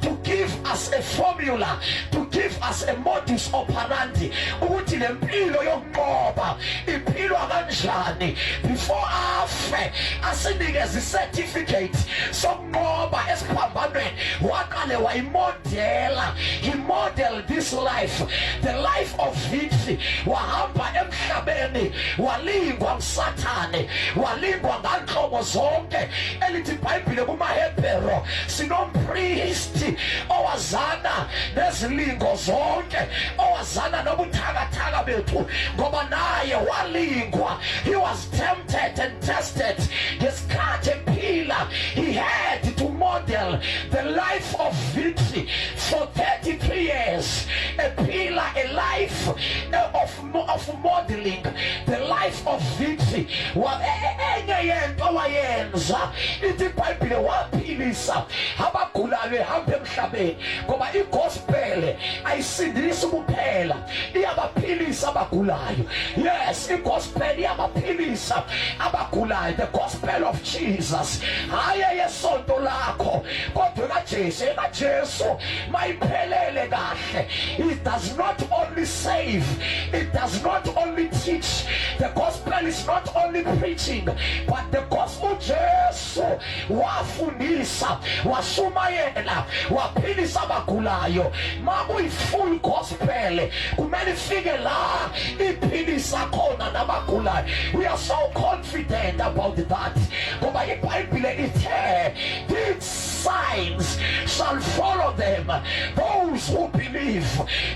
Speaker 2: to give us a formula, to give us a modus operandi ukuthi le mpilo yokunqoba iphilwa kanjani. Before afe asinikeze certificate sokunqoba esiphambanweni, waqale wayimodela. He modeled this life, the life of victory. Wahamba emhlabeni walingwa nguSathane, walingwa nganhlobo zonke. Elithi iBhayibhile kumaHebheru sinompriest owazana nezilingo zonke, owazana nobuthakathaka bethu, ngoba naye walingwa. He was tempted and tested. Ngesikhathi ephila, he had to model the life of victory for 33 years. Ephila a life of modeling the life of victory. Enye yento wayenza, ithi iBhayibhile waphilisa abagulayo ehamba emhlabeni, ngoba igospel ayisindisi kuphela, iyabaphilisa abagulayo. Yes, igospel iyabaphilisa abagulayo. The gospel of Jesus, hayi yesonto lakho, kodwa kaJesu mayiphelele kahle. It does not only save, it does not only teach. The gospel is not only preaching, but the gospel Jesu wafundisa, washumayela, waphilisa abagulayo. Makuyi full gospel, kumele ifike la iphilisa khona nabagulayo. We are so confident about that, ngoba iBhayibhile ithe these signs shall follow them, those who believe.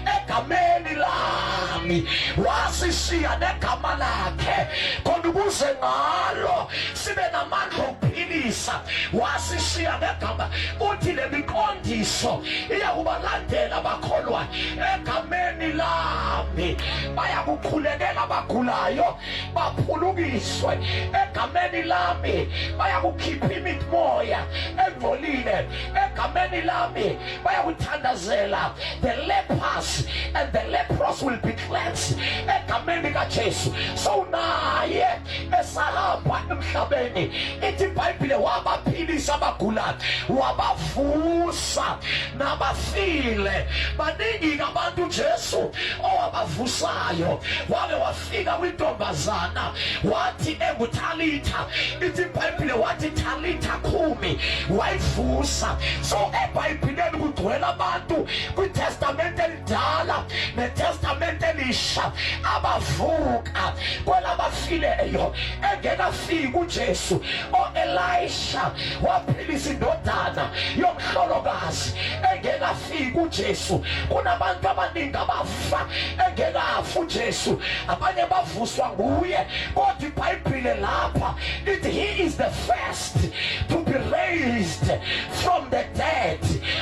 Speaker 2: Egameni lami wasishiya negama lakhe, khona ukuze ngalo sibe namandla okuphilisa. Wasishiya negama, uthi le miqondiso iyakubalandela abakholwa. Egameni lami bayakukhulekela abagulayo baphulukiswe. Egameni lami bayakukhipha imimoya engcolile. Egameni lami bayakuthandazela. The lepers and the leprous will be cleansed. Egameni kaJesu. So naye esahamba emhlabeni, ithi iBhayibhile wabaphilisa abagulayo, wabavusa nabafile. Baningi abantu uJesu owabavusayo. Wake wafika kwintombazana wathi engutalitha, ithi iBhayibhile wathi talitha khumi, wayivusa. So eBhayibhileni kugcwele abantu kwiTestament elidala neTestament elisha abavuka kwelabafileyo. Engekafika uJesu, Elisha waphilisa indodana yomhlolokazi. Engekafika uJesu, kunabantu abaningi abafa engekafa uJesu, abanye bavuswa nguye. Kodwa iBhayibhile lapha ithi he is the first to be raised from the dead,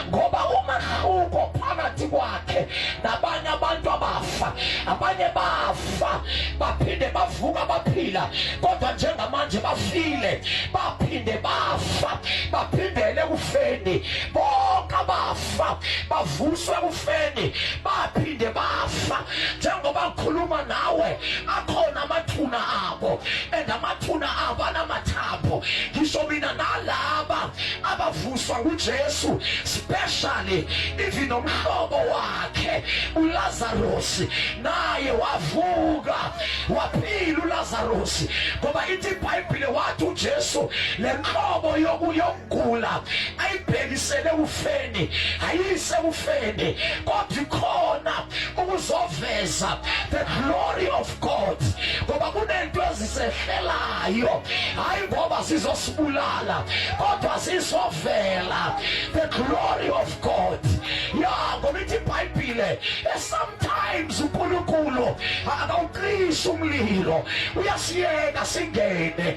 Speaker 2: ngoba umahluko phakathi kwakhe nabanye abantu abafa. Abanye bafa baphinde bavuka baphila, kodwa njengamanje bafile baphinde bafa, baphindele kufeni. Bonke abafa bavuswe kufeni, baphinde bafa. Njengoba ngikhuluma nawe, akhona amathuna abo, and amathuna abo anamathambo. Ngisho mina nalaba abavuswa nguJesu, especially even umhlobo wakhe uLazarus, naye wavuka waphila uLazarus. Ngoba ithi iBhayibhile wathi uJesu le nhlobo yokugula ayibhekisele ufeni, ayise ufeni, kodwa ikhona ukuzoveza the glory of God. Ngoba kunento ezisehlelayo, hayi ngoba sizosibulala, kodwa sizovela the glory of God. Ya ngoba ithi iBhayibhile ibhayibhile sometimes uNkulunkulu akawuqisi umlilo uyasiyeka singene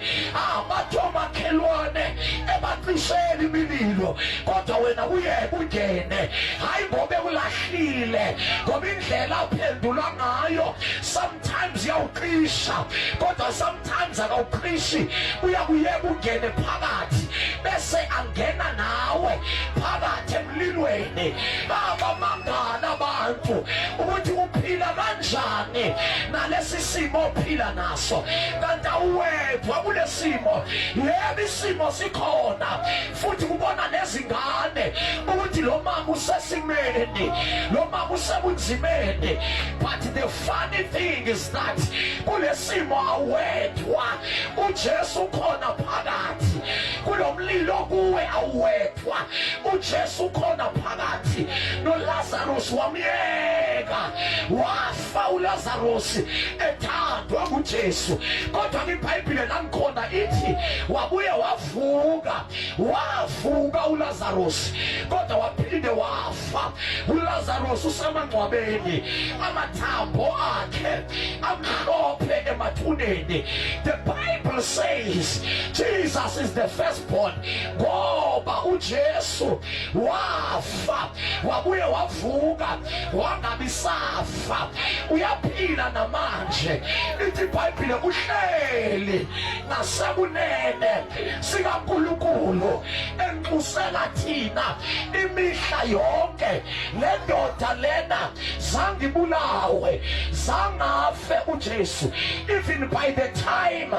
Speaker 2: bathi omakhelwane ebaqishela imililo kodwa wena uyeke ungene hayi ngoba ulahlile ngoba indlela aphendula ngayo sometimes yawuqisha kodwa sometimes akawuqishi uyakuyeka ungene phakathi bese angena nawe phakathi emlilweni abamangana abantu ukuthi uphila kanjani nalesi simo ophila naso kanti awedwa kulesimo yebo isimo sikhona futhi kubona nezingane ukuthi lo mama usesimeni lo mama usebunzimeni but the funny thing is that kulesimo awedwa uJesu khona phakathi kulomlilo kuwe awedwa uJesu khona phakathi noLazarus wamyeka wafa uLazarus ethandwa nguJesu kodwa iBhayibhile langikhona ithi wabuye wavuka uLazarus kodwa waphinde wafa uLazarus usemangcwabeni amathambo akhe amhlophe emathuneni. The Bible says Jesus is the firstborn ngoba uJesu wafa wabuye wavuka wangabisafa uyaphila namanje. Ithi iBhayibhile uhleli ngasekunene sikaNkulunkulu enxusela thina imihla yonke. Le ndoda lena zangibulawe zangafe uJesu even by the time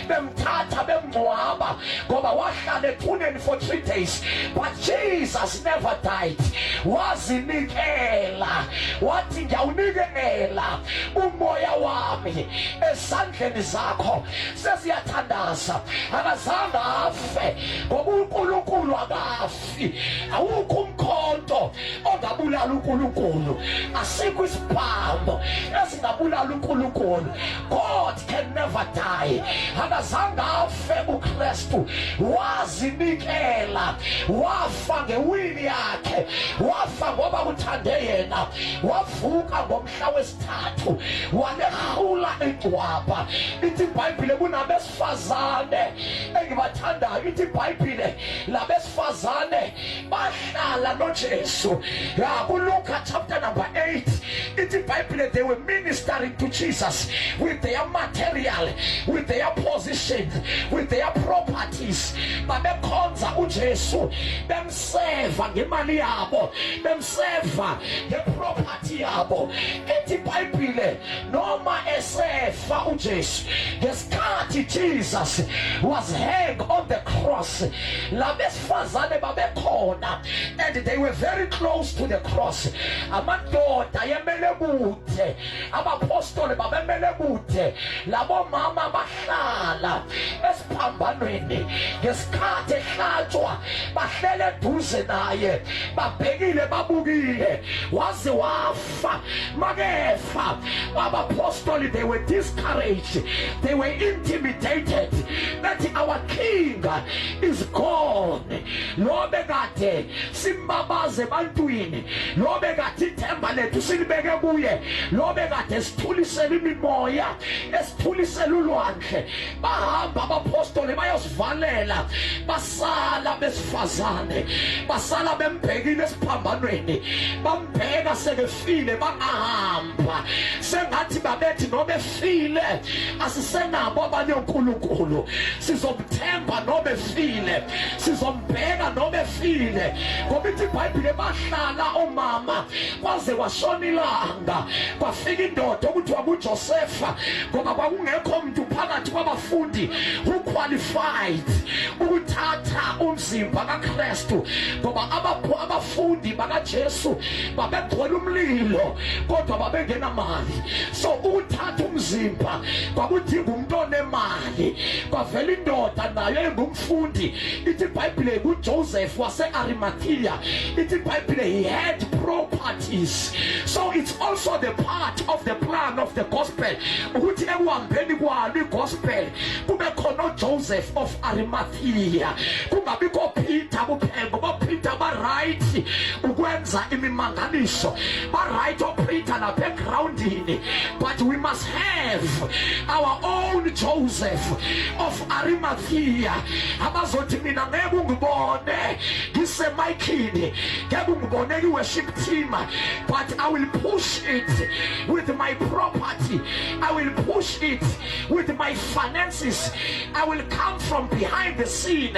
Speaker 2: bemthatha bemngcwaba ngoba wahlala ethuneni for 3 days but Jesus never died. Wazinikela wathi ngiyawunikela umoya wami esandleni zakho sesiyathandaza akazange afe ngoba uNkulunkulu akafi. Awukho umkhonto ongabulala uNkulunkulu asikho isibhambo esingabulala uNkulunkulu. God can never die. Akazange afe uKristu wazinikela wafa ngewili yakhe wafa ngoba uthande yena wavuka ngomhla wesithathu walehula ingcwaba. Ithi iBhayibhile kunabesifazane engibathandayo ithi iBhayibhile labesifazane bahlala noJesu kuLuka chapter number 8 ithi iBhayibhile they were ministering to Jesus with their material with their position with their properties babekhonza uJesu bemseva ngemali yabo bemseva ngeproperty yabo. Ithi iBhayibhile noma esefa uJesu ngesikhathi Jesus was hanged on the cross labesifazane babekhona and they were very close to the cross. Amadoda yemele kude abapostoli babemele kude labo mama bahlala esiphambanweni ngesikhathi ehlatshwa bahlele eduze naye babhekile babukile waze wafa. Makefa abapostoli they were discouraged, they were intimidated that our king is gone. Lo bekade simbabaze bantwini lo bekade ithemba lethu silibeke kuye lo bekade sithulisela imimoya esithulisela ulwandle bahamba abapostoli bayosivalela basala besifazane basala bembhekile esiphambanweni bambheka sekefile bangahamba sengathi babethi nobe efile asisenabo abanye uNkulunkulu sizomthemba nobe efile sizombheka nobe efile ngoba ithi iBhayibhile bahlala omama kwaze kwashona ilanga kwafika indoda okuthiwa nguJosefa ngoba kwakungekho umuntu phakathi kwabafundi who qualified ukuthatha umzimba kaKristu ngoba abafundi bakaJesu babegcwele umlilo kodwa babengenamali. So ukuthatha umzimba kwakudinga umuntu onemali kwavela indoda nayo engumfundi. Ithi iBhayibhile nguJoseph wase-Arimathea ithi iBhayibhile he had properties. So it's also the part of the plan of the gospel ukuthi ekuhambeni kwalo igospel kube khona uJoseph Joseph of Arimathea, kungabikho Peter kuphembo, bo Peter ba right ukwenza imimangaliso, ba right Peter na backgroundini, but we must have our own Joseph of Arimathea abazothi mina ngeke ungibone ngisemayikhini, ngeke ungibone ki-worship team, but I will push it with my property, I will push it with my finances, I will come from behind the scene,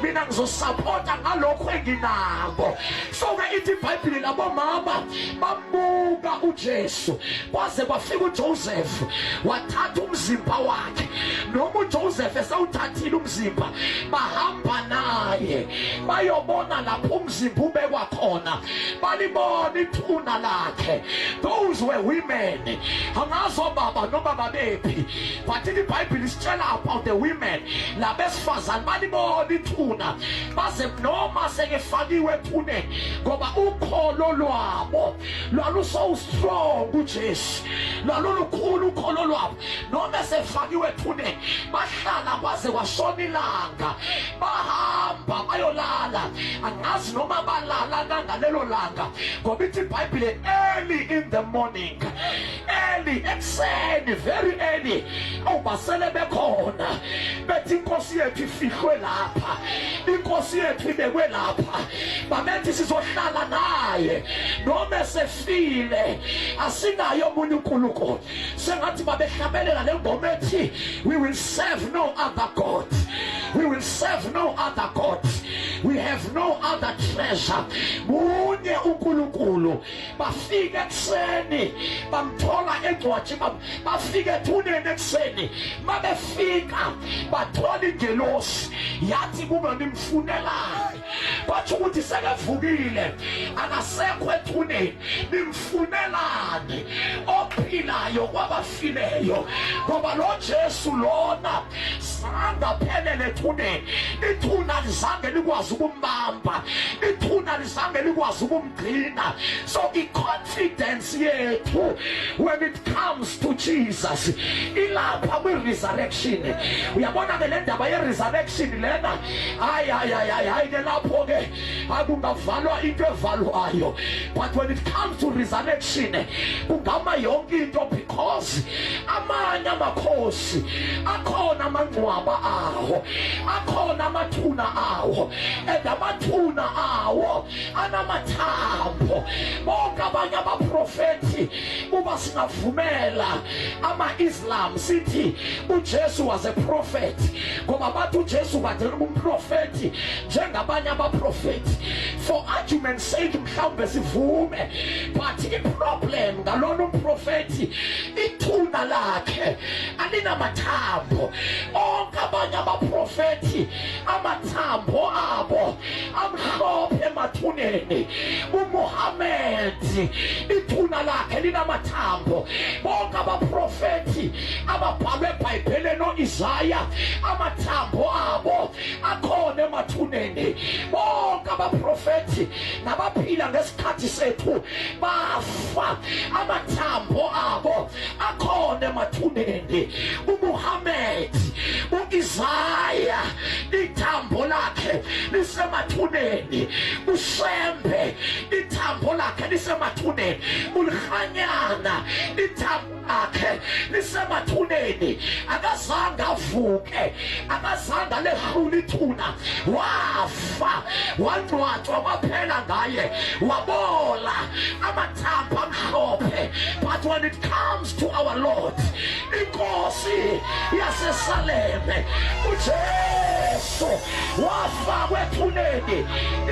Speaker 2: mina ngizosupporta ngalokho enginako. So ke ithi iBhayibheli labo mama bambuka uJesu kwaze kwafika uJoseph wathatha umzimba wakhe, noma uJoseph esawuthathile umzimba bahamba naye bayobona lapho umzimba ubekwa khona, balibona ithuna lakhe. Those were women, angazo baba noma babephi, but iBhayibheli isitshela about the women, labesifazane balibona ithuna baze noma sekefakiwe ethuneni ngoba ukholo lwabo lwaluso strong uJesu, lwalulukhulu ukholo lwabo, noma sefakiwe ethuneni bahlala baze kwashona ilanga, bahamba bayolala, angazi noma balala nangalelo langa ngoba ithi iBhayibheli early in the morning, early ekuseni, very early, awubasele bekhona bethi inkosi yethu ifihlwe lapha, inkosi yethu ibekwe lapha, babethi sizohlala naye noma sefile, asinayo omunye uNkulunkulu. Sengathi babehlabelela le ngoma ethi we will serve no other God, we will serve no other God, we have no other treasure, munye uNkulunkulu. Bafike ekuseni bamthola encwathi, bafike ethuneni ekuseni, mabefika bathola ingelosi yathi kube nimfunelani, bathi ukuthi sekevukile akasekho ethuneni, nimfunelani ophilayo kwabafileyo, ngoba lo Jesu lona sangaphelele ethuneni, ithuna lizange likwazi ukumbamba, ithuna lizange likwazi ukumgcina. So i-confidence yethu when it comes to Jesus ilapha kwi-resurrection. Uyabona ke le ndaba ye-resurrection lena, hayi ke lapho ke akungavalwa into evalwayo, but when it comes to resurrection kungama yonke into, because amanye amakhosi akhona amangcwaba awo, akhona amathuna awo, and amathuna awo anamathambo. Bonke abanye abaprofethi uba singavumela ama-Islam sithi uJesu was a prophet, ngoba bathi uJesu kade umprofethi njengabanye abaprofethi. For argument's sake mhlawumbe sivume, but i-problem ngalona umprofethi ithuna lakhe alinamathambo. Onke abanye abaprofethi amathambo abo amhlophe emathuneni. uMuhammad ithuna lakhe linamathambo. Bonke abaprofethi ababhalwe eBhayibhelini no-Isaya amathambo abo akhona emathuneni. Bonke abaprofethi nabaphila ngesikhathi sethu bafa, amathambo abo akhona emathuneni. uMuhammad, u-Isaya ithambo lakhe lisemathuneni. uShembe ithambo lakhe lisemathuneni. uLhanyana ithambo lakhe lisemathuneni. Akazange avuke, akazange lehlula ithuna, wafa wangcwatshwa kwaphela ngaye, wabola amathambo amhlophe. But when it comes to our Lord, inkosi yaseSaleme, uJesu wafa kwethuneni.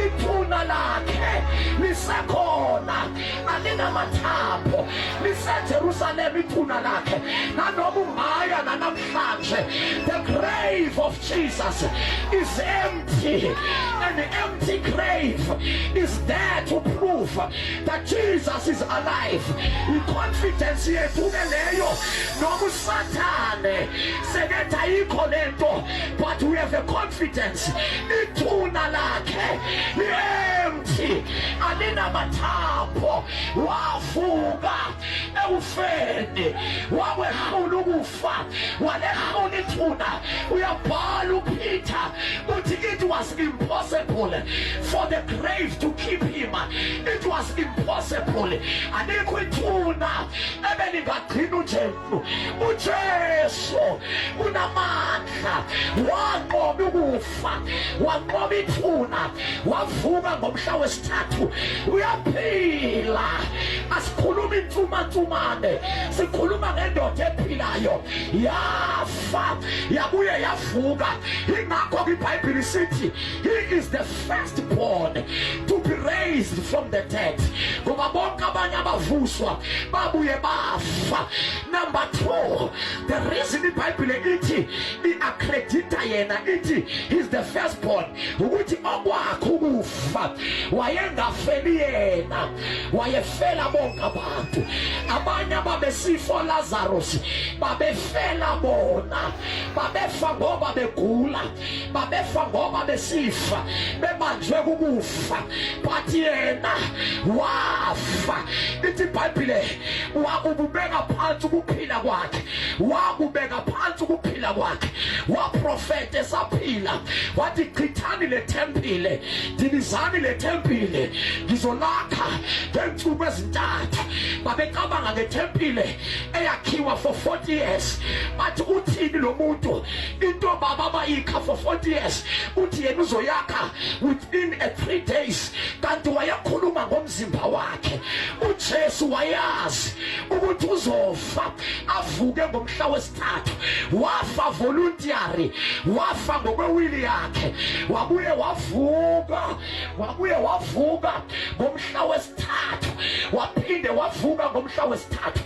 Speaker 2: Ithuna lakhe lisekhona, alinamathambo, liseJerusalem ithuna lakhe. Nanoma ungaya nanamhlanje, the grave of Jesus is empty, and the empty grave is there to prove that Jesus is alive. I-confidence yethu leyo, noma uSathane sekethi ayikho lento, but we have a confidence. Ithuna lakhe li-empty. lithi alinamathambo, wavuka ekufeni, wawehlula ukufa, walehlula ithuna. Uyabhala uPeter uthi it was impossible for the grave to keep him. It was impossible. Alikho ithuna ebelingagcina uJesu. uJesu unamandla, wanqoba ukufa, wanqoba ithuna, wavuka ngomhla wesithathu. Uyaphila. Asikhuluma insumansumane, sikhuluma ngendoda ephilayo. Yafa yabuye yavuka. Ingakho iBhayibheli sithi he is the firstborn to be raised from the dead. Ngoba bonke abanye abavuswa babuye bafa. Number 2, the reason iBhayibheli ithi iaccredita yena ithi he's the firstborn ukuthi okwakhe ukufa wayengafeli yena, wayefela bonke abantu. Abanye ababesifo Lazarus babefela bona, babefa ngoba begula, babefa ngoba besifa, bebanjwe kukufa, but yena wafa. Ithi iBhayibheli wakubeka phansi ukuphila kwakhe, wakubeka phansi ukuphila kwakhe, waprofete esaphila, wathi chithani le tempile, dinizani le tempile, ngizolakha ngensuku ezintathu. Babecabanga ngetempile eyakhiwa for 40 years, bathi uthini lo muntu into baba bayikha for 40 years, uthi yena uzoyakha within 3 days. Kanti wayekhuluma ngomzimba wakhe. uJesu wayazi ukuthi uzofa, avuke ngomhla wesithathu. Wafa voluntary, wafa ngokwewili yakhe, wabuye wavuka ngomhla wesithathu, waphinde wavuka ngomhla wesithathu.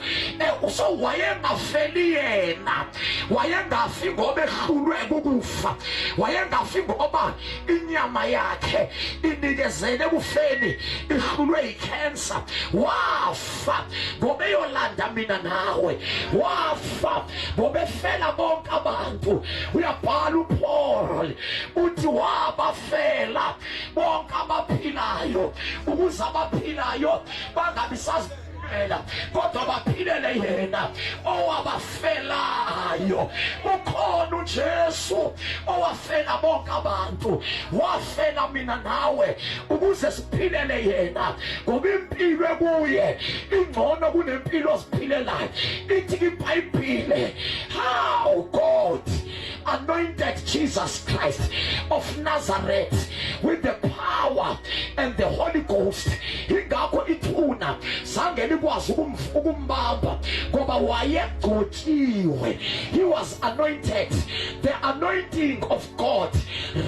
Speaker 2: So wayengafeli yena, wayengafi ngoba ehlulwe kukufa, wayengafi ngoba inyama yakhe inikezele ekufeni, ihlulwe icancer. Wafa ngoba eyolanda mina nawe, wafa ngoba efela bonke abantu. Uyabhala uPaul uthi wabafela bonke abaphilayo, ukuze abaphilayo bangabi saziphela kodwa baphilele yena owabafelayo. Ukhona uJesu owafela bonke abantu, wafela mina nawe ukuze siphilele yena, ngoba impilo kuye ingcono kunempilo osiphilelayo. Ithi iBhayibheli how God anointed Jesus Christ of Nazareth with the power and the Holy Ghost. Ingakho ithuna zange likwazi ukumbamba ngoba wayegcotshiwe. He was anointed. The anointing of God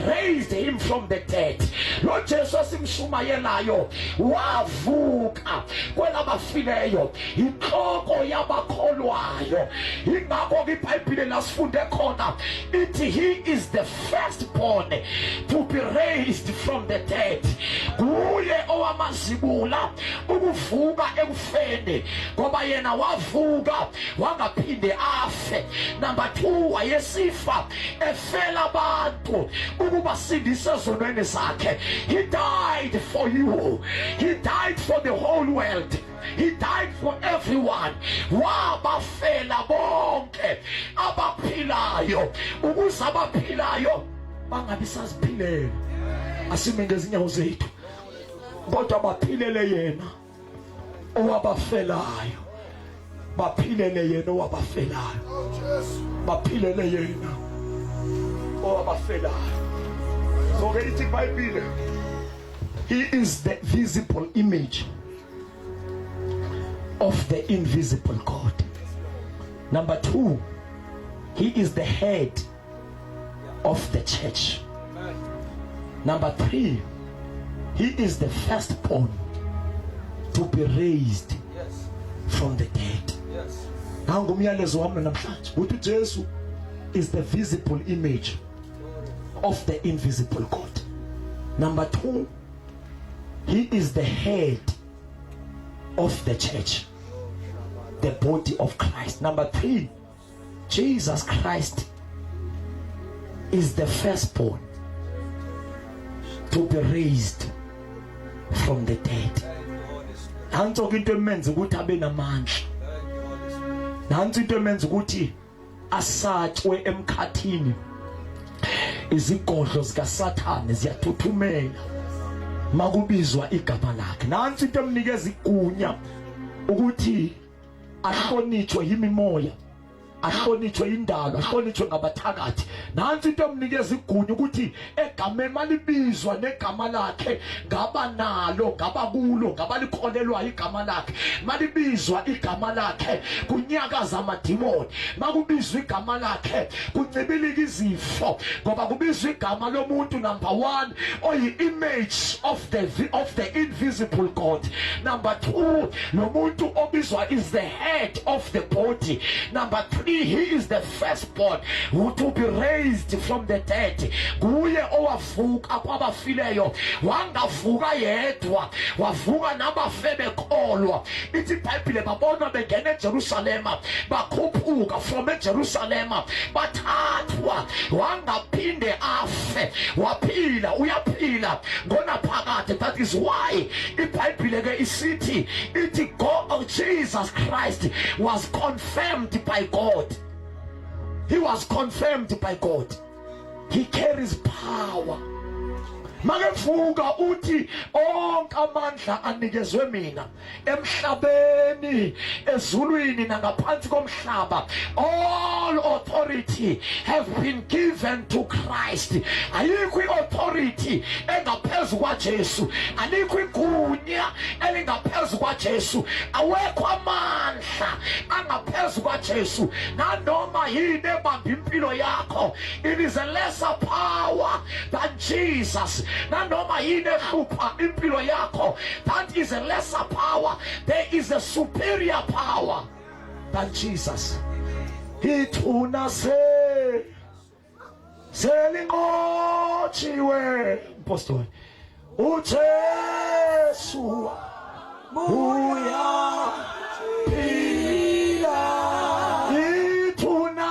Speaker 2: raised him from the dead. Lo Jesu simshumayelayo wavuka kwelabafileyo, inhloko yabakholwayo. Ingakho iBhayibheli lasifunde khona ithi he is the firstborn to be raised from the dead. Kuye owamazibula ukuvuka ekufeni, ngoba yena wavuka wangaphinde afe. Number 2, wayesifa efela abantu ukuba sindise ezonweni zakhe. He died for you. He died for the whole world. He died for everyone. Wabafela bonke abaphilayo ukuze abaphilayo bangabi saziphilela. Asime ngezinyawo zethu kodwa baphilele yena owabafelayo, baphilele yena owabafelayo, baphilele yena owabafelayo. So ke ithi iBhayibheli he is the visible image of the invisible God. Number 2, he is the head of the church. Number 3, he is the firstborn to be raised from the dead. Nangu umyalezo wami namhlanje uthi Jesu is the visible image of the invisible God. Number 2, he is the head of the church, the body of Christ. Number 3, Jesus Christ is the firstborn to be raised from the dead. Nanso into emenza ukuthi abe namandla. Nanso into emenza ukuthi asatshwe emkhathini. Izigodlo zikaSathane ziyathuthumela makubizwa igama lakhe. Nanso into emnikeza igunya ukuthi ahlonitshwe yimimoya, ahlonitshwe indalo, ahlonitshwe ngabathakathi. Nansi into emnikeza igunya ukuthi egameni malibizwa negama lakhe, ngaba nalo, ngaba kulo, ngaba likholelwa igama lakhe, malibizwa igama lakhe kunyakaza amadimoni, makubizwa igama lakhe kuncibilika izifo, ngoba kubizwa igama lomuntu number 1 oyi image of the invisible God. Number 2, lo muntu obizwa is the head of the body. Number 3, he is the firstborn who to be raised from the dead. Kuye owavuka kwabafileyo, wangavuka yedwa, wavuka nabafe bekholwa. Ithi iBhayibhile babona bengena eJerusalema, bakhuphuka from eJerusalema, bathathwa, wangaphinde afe, waphila, uyaphila ngonaphakade. That is why iBhayibhile ke isithi, ithi God, Jesus Christ was confirmed by God. He was confirmed by God. He carries power. Makevuka uthi onke amandla anikezwe mina emhlabeni, ezulwini nangaphansi komhlaba. All authority have been given to Christ. Ayikho authority engaphezu kwaJesu, alikho igunya elingaphezu kwaJesu, awekho amandla angaphezu kwaJesu. Nanoma yini ebamba impilo yakho, it is a lesser power than Jesus. Nanoma yini ehlupha impilo yakho, that is a lesser power. There is a superior power than Jesus. Ithuna selinqotshiwe Apostle uJesu uya phila. Ithuna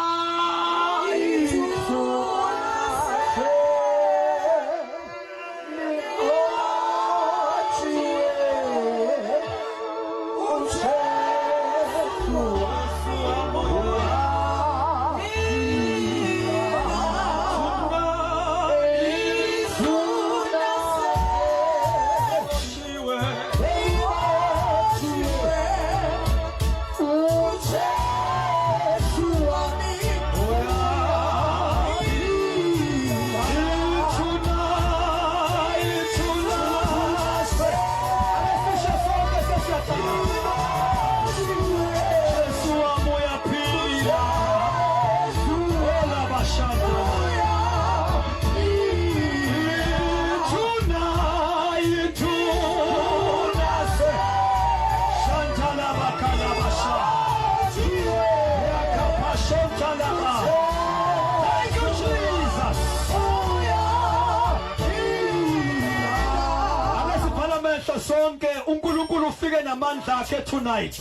Speaker 2: sonke uNkulunkulu ufike namandla akhe tonight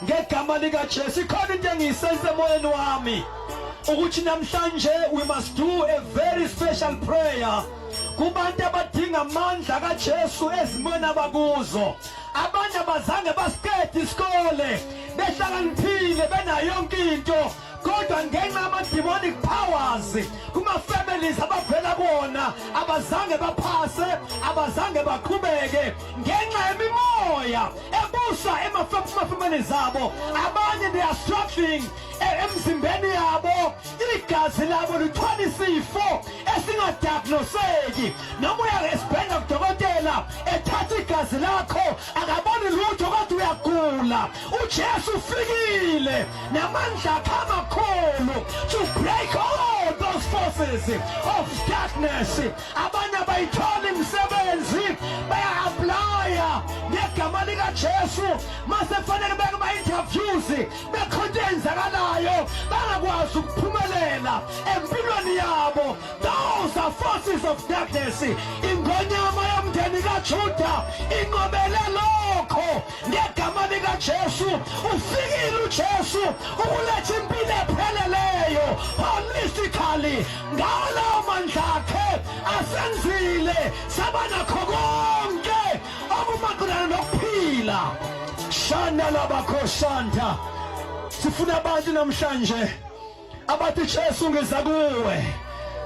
Speaker 2: ngegama lika Jesu. Ikhona into engiyisenze emoyeni wami ukuthi namhlanje we must do a very special prayer kubantu abadinga amandla kaJesu ezimweni abakuzo. Abanye abazange basikede isikole, behlakaniphile, benayo yonke into, kodwa ngenxa yama-demonic powers kuma-families abavela kona abazange baphase, abazange baqhubeke ngenxa yemimoya ebusa ema-families abo. Abanye they are struggling emzimbeni yabo, igazi labo lithwala isifo esingadiagnoseki. Noma uya esibhedlela kudokotela ethatha igazi lakho akaboni lutho kodwa uyagula. uJesu ufikile namandla akhe amakhulu to break all those forces of darkness. Abanye bayithola imisebenzi, baya-aplya ngegama likaJesu, mase fanele beke ama-interviews, bekhonto eyenzakalayo bangakwazi ukuphumelela empilweni yabo. Those are forces of darkness. Ingonyama yomndeni kaJuda inqobele lokho ngegama likaJesu. Ufikile uJesu ukuletha impilo epheleleyo holistically. Ngawo lawo mandla akhe asenzile saba nakho konke maqondana nokuphila. Shanda labakhosanta. Sifuna abantu namhlanje abathi Jesu ngiza kuwe.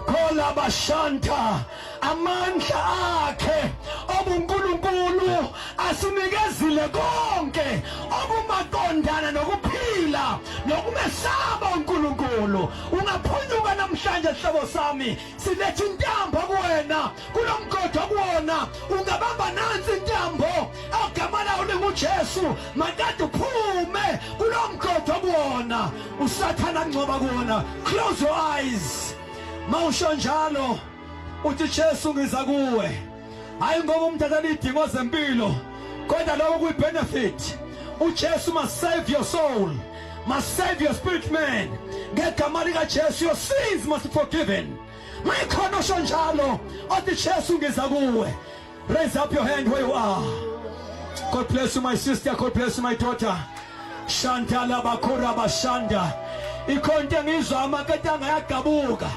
Speaker 2: Khola bashanta amandla akhe obuNkulunkulu asinikezile konke okumaqondana nokuphila nokumesaba uNkulunkulu. Ungaphunyuka namhlanje hlobo sami, silethe intambo kuwena kulomgodi okuwona. Ungabamba nansi intambo ogama lawo linguJesu, makade uphume kulomgodi okuwona. Usathana ngcoba kuwona. Close your eyes. Mawusho njalo uthi Jesu ngiza kuwe, hayi ngoba umthatha idingo zempilo kodwa lokho kuyi benefit. uJesu must save your soul, must save your spirit man. Ngegama lika Jesu your sins must be forgiven. Mayikhona usho njalo uthi Jesu ngiza kuwe. Raise up your hand where you are. God bless you my sister, God bless you my daughter. Shanta labakura bashanda. Ikhonto ngizwa amaketanga yagabuka.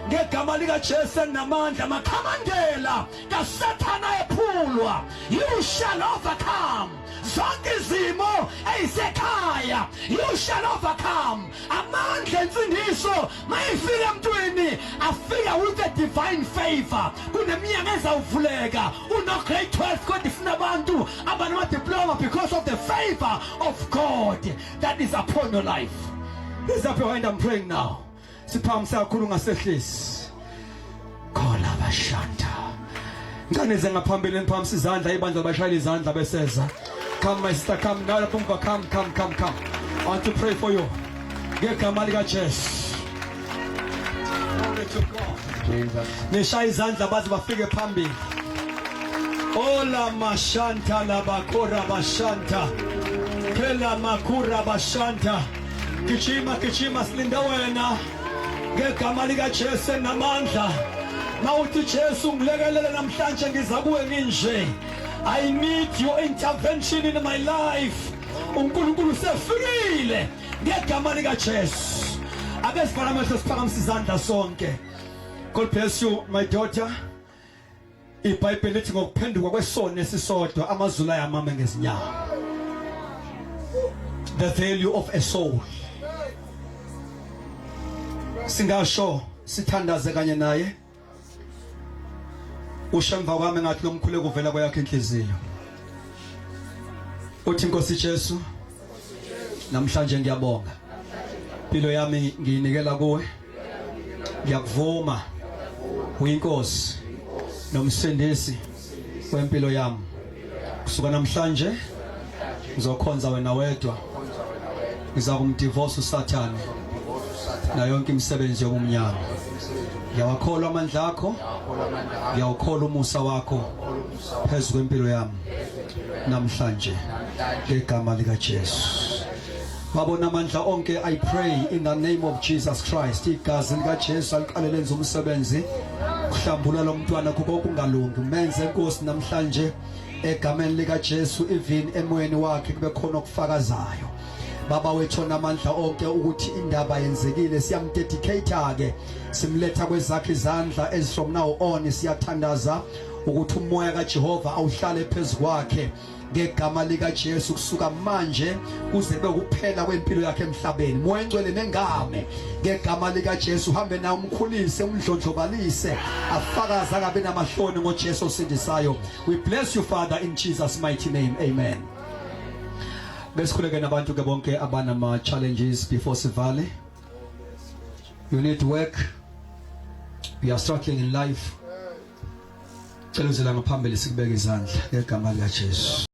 Speaker 2: Ngegama lika Jesu namandla makhamandela kaSathana ephulwa. You shall overcome. Zonke izimo eyisekhaya, you shall overcome. Amandla ensindiso mayifika emntwini afika with a divine favor. Kuneminyango ezawuvuleka. Uno grade 12 kodwa ifuna abantu abanama diploma because of the favor of God that is upon your life. Raise up your hand, I'm praying now. Siphambi sakhulu ngasehlisi. Khola bashanta. Nganeze ngaphambili niphamisa izandla ibandla bashayela izandla beseza. Come my sister, come now, come. I want to pray for you. Ngegama lika Jesu. Glory to God. Jesus. Nishaya izandla baze bafike phambili. Ola mashanta la bakora bashanta. Kela makura bashanta. Kichima silinda wena. Ngegama lika Jesu namandla. Mawuthi Jesu ngilekelela namhlanje ngiza kuwe nginje. I need your intervention in my life. uNkulunkulu sefikile ngegama lika Jesu. Ake sifana amehlo siphakamisa izandla sonke. God bless you my daughter. iBhayibheli lithi ngokuphenduka kwesono esisodwa amazulu ayamama ngezinyawo. The value of a soul. Singasho sithandaze kanye naye. Ushemva kwami ngathi lomkhuleko uvela kwakhe inhliziyo. Uthi Nkosi Jesu, namhlanje ngiyabonga. Impilo yami ngiyinikela kuwe. Ngiyakuvuma uyinkosi nomsindisi wempilo yami. Kusuka namhlanje ngizokhonza wena wedwa. Ngizakumdivorce uSathane na yonke imisebenzi yobumnyama. Ngiyawakholwa amandla akho, ngiyawukholwa umusa wakho phezu kwempilo yami namhlanje ngegama lika Jesu. Babona amandla onke, I pray in the name of Jesus Christ. Igazi lika Jesu aliqale lenze umsebenzi kuhlambula lo mntwana kuba okungalungi. Menze Nkosi namhlanje egameni lika Jesu, even emoyeni wakhe kube khona okufakazayo. Baba wethu namandla onke ukuthi indaba yenzekile, siyamdedicate ke simletha kwezakhe izandla. As from now on siyathandaza ukuthi umoya kaJehova awuhlale phezu kwakhe ngegama lika Jesu kusuka manje kuze bekuphela kwempilo yakhe emhlabeni. Moya engcwele nengame ngegama lika Jesu uhambe nawe umkhulise umdlondlobalise afakaza kabe namahloni ngoJesu osindisayo. We bless you Father in Jesus mighty name, amen. Besikhuleke nabantu ke bonke abanama challenges before sivale. You need to work. We are struggling in life. Cela uzela ngaphambili sikubeka izandla ngegama lika Jesu.